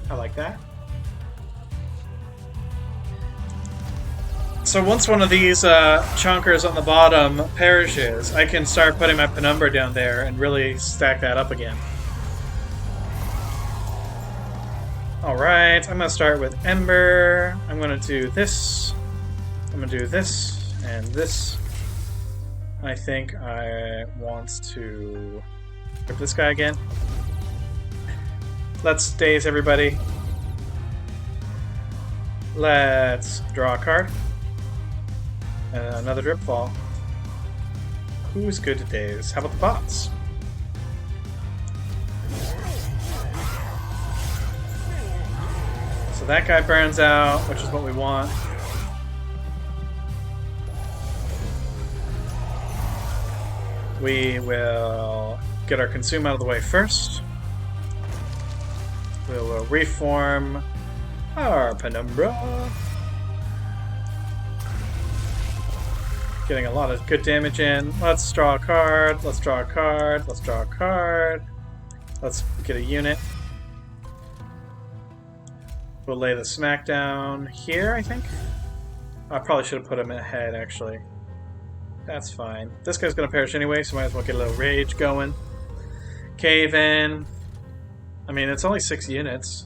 I like that. So once one of these chunkers on the bottom perishes, I can start putting my Penumbra down there and really stack that up again. Alright, I'm going to start with Ember. I'm going to do this. I'm going to do this and this. I think I want to grip this guy again. Let's daze everybody. Let's draw a card. And another drip fall. Who's good to daze? How about the bots? So that guy burns out, which is what we want. We will get our consume out of the way first. We will reform our Penumbra. Getting a lot of good damage in. Let's draw a card. Let's draw a card. Let's draw a card. Let's get a unit. We'll lay the smackdown here, I think. I probably should have put him ahead, actually. That's fine. This guy's going to perish anyway, so might as well get a little rage going. Cave in. I mean, it's only 6 units.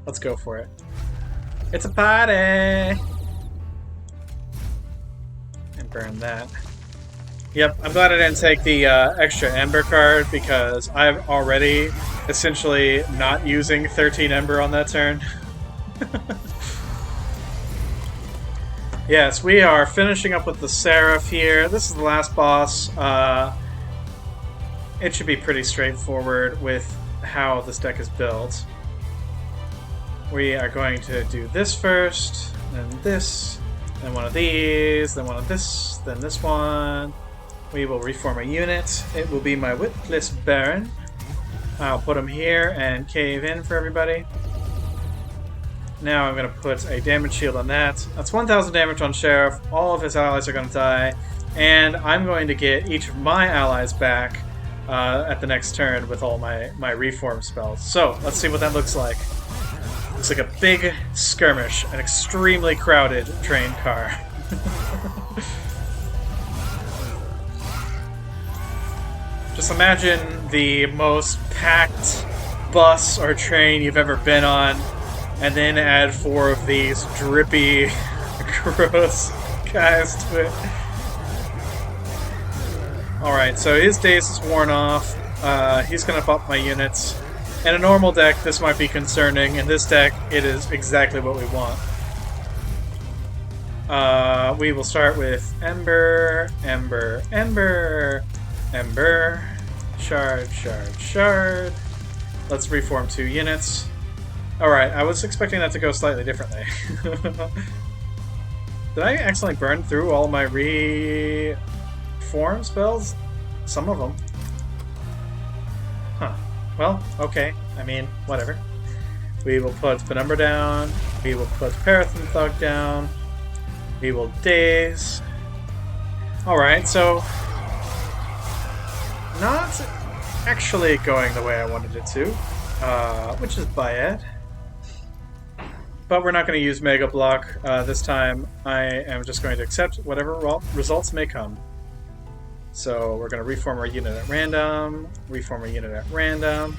Let's go for it. It's a party! And burn that. Yep, I'm glad I didn't take the extra Ember card because I'm already essentially not using 13 Ember on that turn. Yes, we are finishing up with the Seraph here. This is the last boss. It should be pretty straightforward with how this deck is built. We are going to do this first, then this, then one of these, then one of this, then this one. We will reform a unit. It will be my Witless Baron. I'll put him here and cave in for everybody. Now I'm going to put a damage shield on that. That's 1,000 damage on Sheriff. All of his allies are going to die. And I'm going to get each of my allies back at the next turn with all my reform spells. So, let's see what that looks like. Looks like a big skirmish. An extremely crowded train car. Just imagine the most packed bus or train you've ever been on, and then add 4 of these drippy, gross guys to it. Alright, so his daze is worn off. He's going to bump my units. In a normal deck, this might be concerning. In this deck, it is exactly what we want. We will start with Ember, Ember, Ember, Ember, Shard, Shard, Shard. Let's reform 2 units. Alright, I was expecting that to go slightly differently. Did I accidentally burn through all my reform spells? Some of them. Huh. Well, okay. I mean, whatever. We will put Penumbra down. We will put Parathon Thug down. We will daze. Alright, so... not actually going the way I wanted it to, which is bad. But we're not going to use Mega Block this time. I am just going to accept whatever results may come. So we're going to reform our unit at random, reform our unit at random.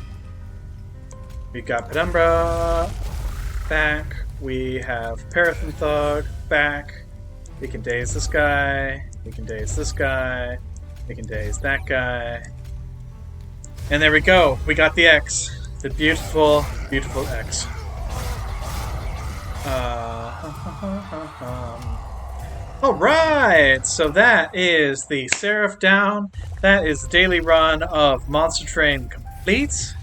We've got Penumbra back. We have Parathon Thug back. We can daze this guy. We can daze this guy. We can daze that guy. And there we go. We got the X. The beautiful, beautiful X. Alright! So that is the Seraph down. That is the daily run of Monster Train complete.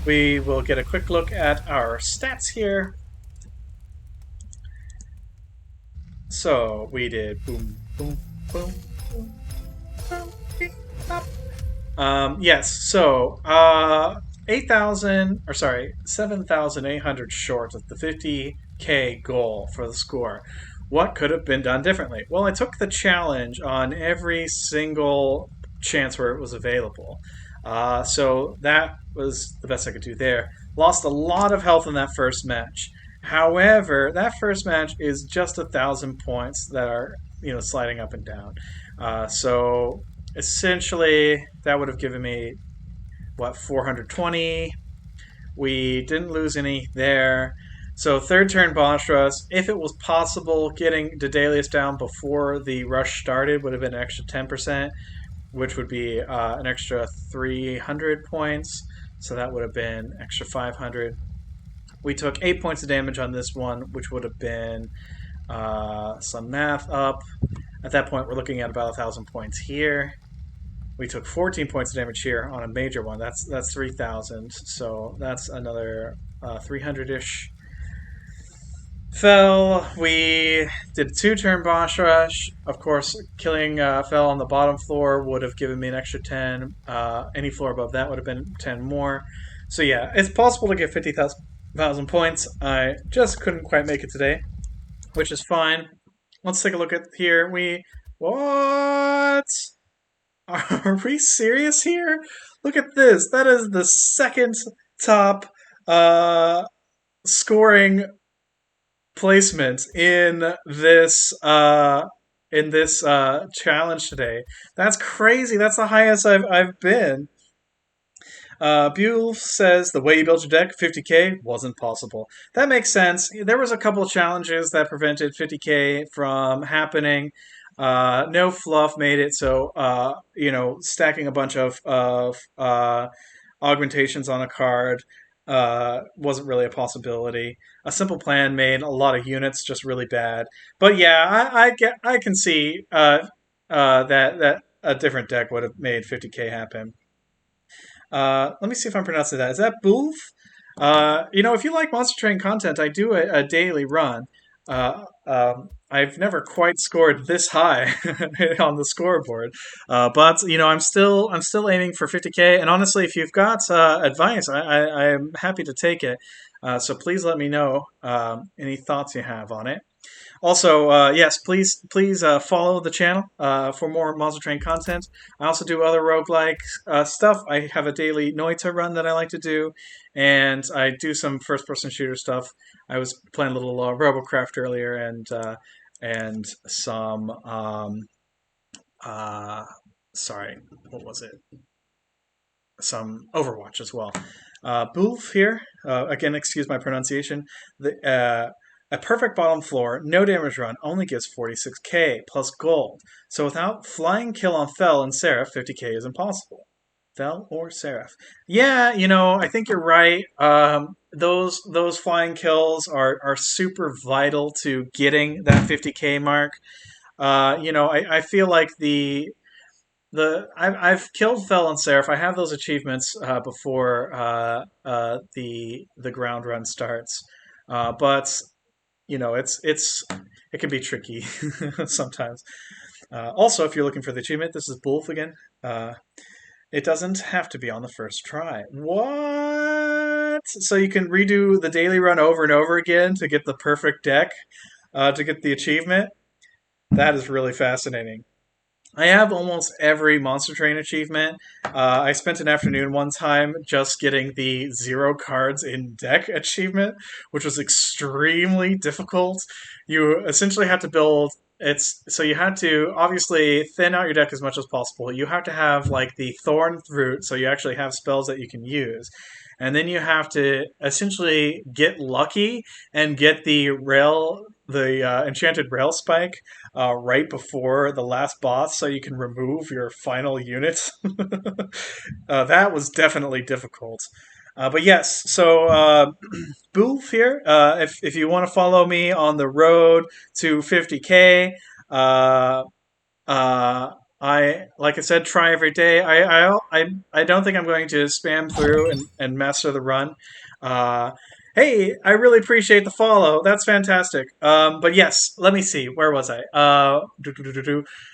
We will get a quick look at our stats here. So we did boom, boom, boom, boom, boom, beep, bop. Yes, so 7,800 short of the 50k goal for the score. What could have been done differently? Well, I took the challenge on every single chance where it was available. So that was the best I could do there. Lost a lot of health in that first match. However, that first match is just 1,000 points that are, sliding up and down. So essentially, that would have given me, 420? We didn't lose any there. So third turn boss rush. If it was possible, getting Dedalius down before the rush started would have been an extra 10%, which would be an extra 300 points. So that would have been extra 500. We took 8 points of damage on this one, which would have been some math up. At that point, we're looking at about 1,000 points here. We took 14 points of damage here on a major one. That's 3,000. So that's another 300-ish. Fell. We did a 2-turn boss rush. Of course, killing Fell on the bottom floor would have given me an extra 10. Any floor above that would have been 10 more. So yeah, it's possible to get 50,000 points. I just couldn't quite make it today, which is fine. Let's take a look at here. What? Are we serious here? Look at this. That is the second top scoring placement in this challenge today. That's crazy. That's the highest I've been. Buell says the way you built your deck, 50k, wasn't possible. That makes sense. There was a couple of challenges that prevented 50k from happening. No fluff made it so stacking a bunch of augmentations on a card wasn't really a possibility. A simple plan made a lot of units just really bad. But yeah, I can see that a different deck would have made 50k happen. Let me see if I'm pronouncing that. Is that Bulf? If you like Monster Train content, I do a daily run. I've never quite scored this high on the scoreboard, but I'm still aiming for 50k. And honestly, if you've got advice, I am happy to take it. So please let me know any thoughts you have on it. Also, yes, please follow the channel for more Monster Train content. I also do other roguelike stuff. I have a daily Noita run that I like to do, and I do some first-person shooter stuff. I was playing a little Robocraft earlier, and some sorry, what was it? Some Overwatch as well. Bulf here, again, excuse my pronunciation. A perfect bottom floor, no damage run, only gives 46k plus gold. So without flying kill on Fell and Seraph, 50k is impossible. Fell or Seraph. Yeah, I think you're right. Those flying kills are super vital to getting that 50k mark. I feel like I've killed Fell and Seraph. I have those achievements before the ground run starts, but it can be tricky sometimes. Also, if you're looking for the achievement, this is Bulf again. It doesn't have to be on the first try. What? So you can redo the daily run over and over again to get the perfect deck, to get the achievement? That is really fascinating. I have almost every Monster Train achievement. I spent an afternoon one time just getting the 0 cards in deck achievement, which was extremely difficult. You essentially had to build so you had to obviously thin out your deck as much as possible. You have to have like the Thorn Root, so you actually have spells that you can use. And then you have to essentially get lucky and get the enchanted rail spike right before the last boss, so you can remove your final unit. That was definitely difficult. But yes, so Boof here. If you want to follow me on the road to 50k, like I said, try every day. I don't think I'm going to spam through and master the run. Hey, I really appreciate the follow. That's fantastic. But yes, let me see. Where was I?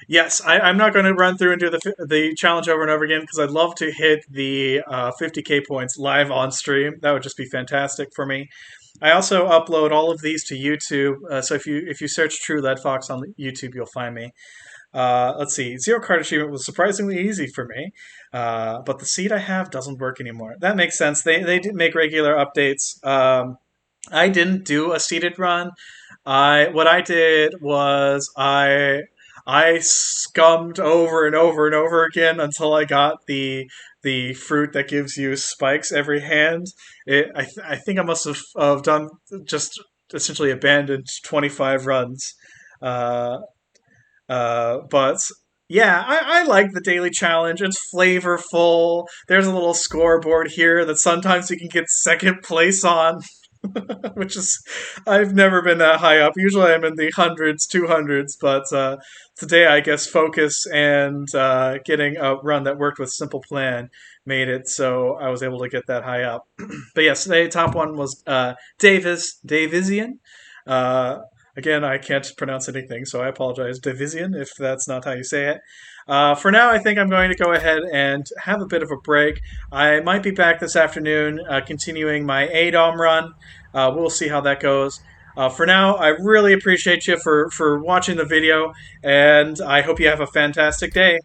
Yes, I'm not going to run through and do the challenge over and over again because I'd love to hit the 50k points live on stream. That would just be fantastic for me. I also upload all of these to YouTube. So if you search True Lead Fox on YouTube, you'll find me. Let's see. 0 card achievement was surprisingly easy for me, but the seed I have doesn't work anymore. That makes sense. They did make regular updates. I didn't do a seeded run. What I did was I scummed over and over and over again until I got the fruit that gives you spikes every hand. I think I must have done just essentially abandoned 25 runs. Uh, but yeah, I like the daily challenge. It's flavorful. There's a little scoreboard here that sometimes you can get second place on, which is, I've never been that high up. Usually I'm in the hundreds, 200s, but today I guess focus and getting a run that worked with Simple Plan made it so I was able to get that high up. But yes, today top one was Davisian. Uh, Again, I can't pronounce anything, so I apologize, Davisian, if that's not how you say it. For now, I think I'm going to go ahead and have a bit of a break. I might be back this afternoon, continuing my ADOM run. We'll see how that goes. For now, I really appreciate you for watching the video, and I hope you have a fantastic day.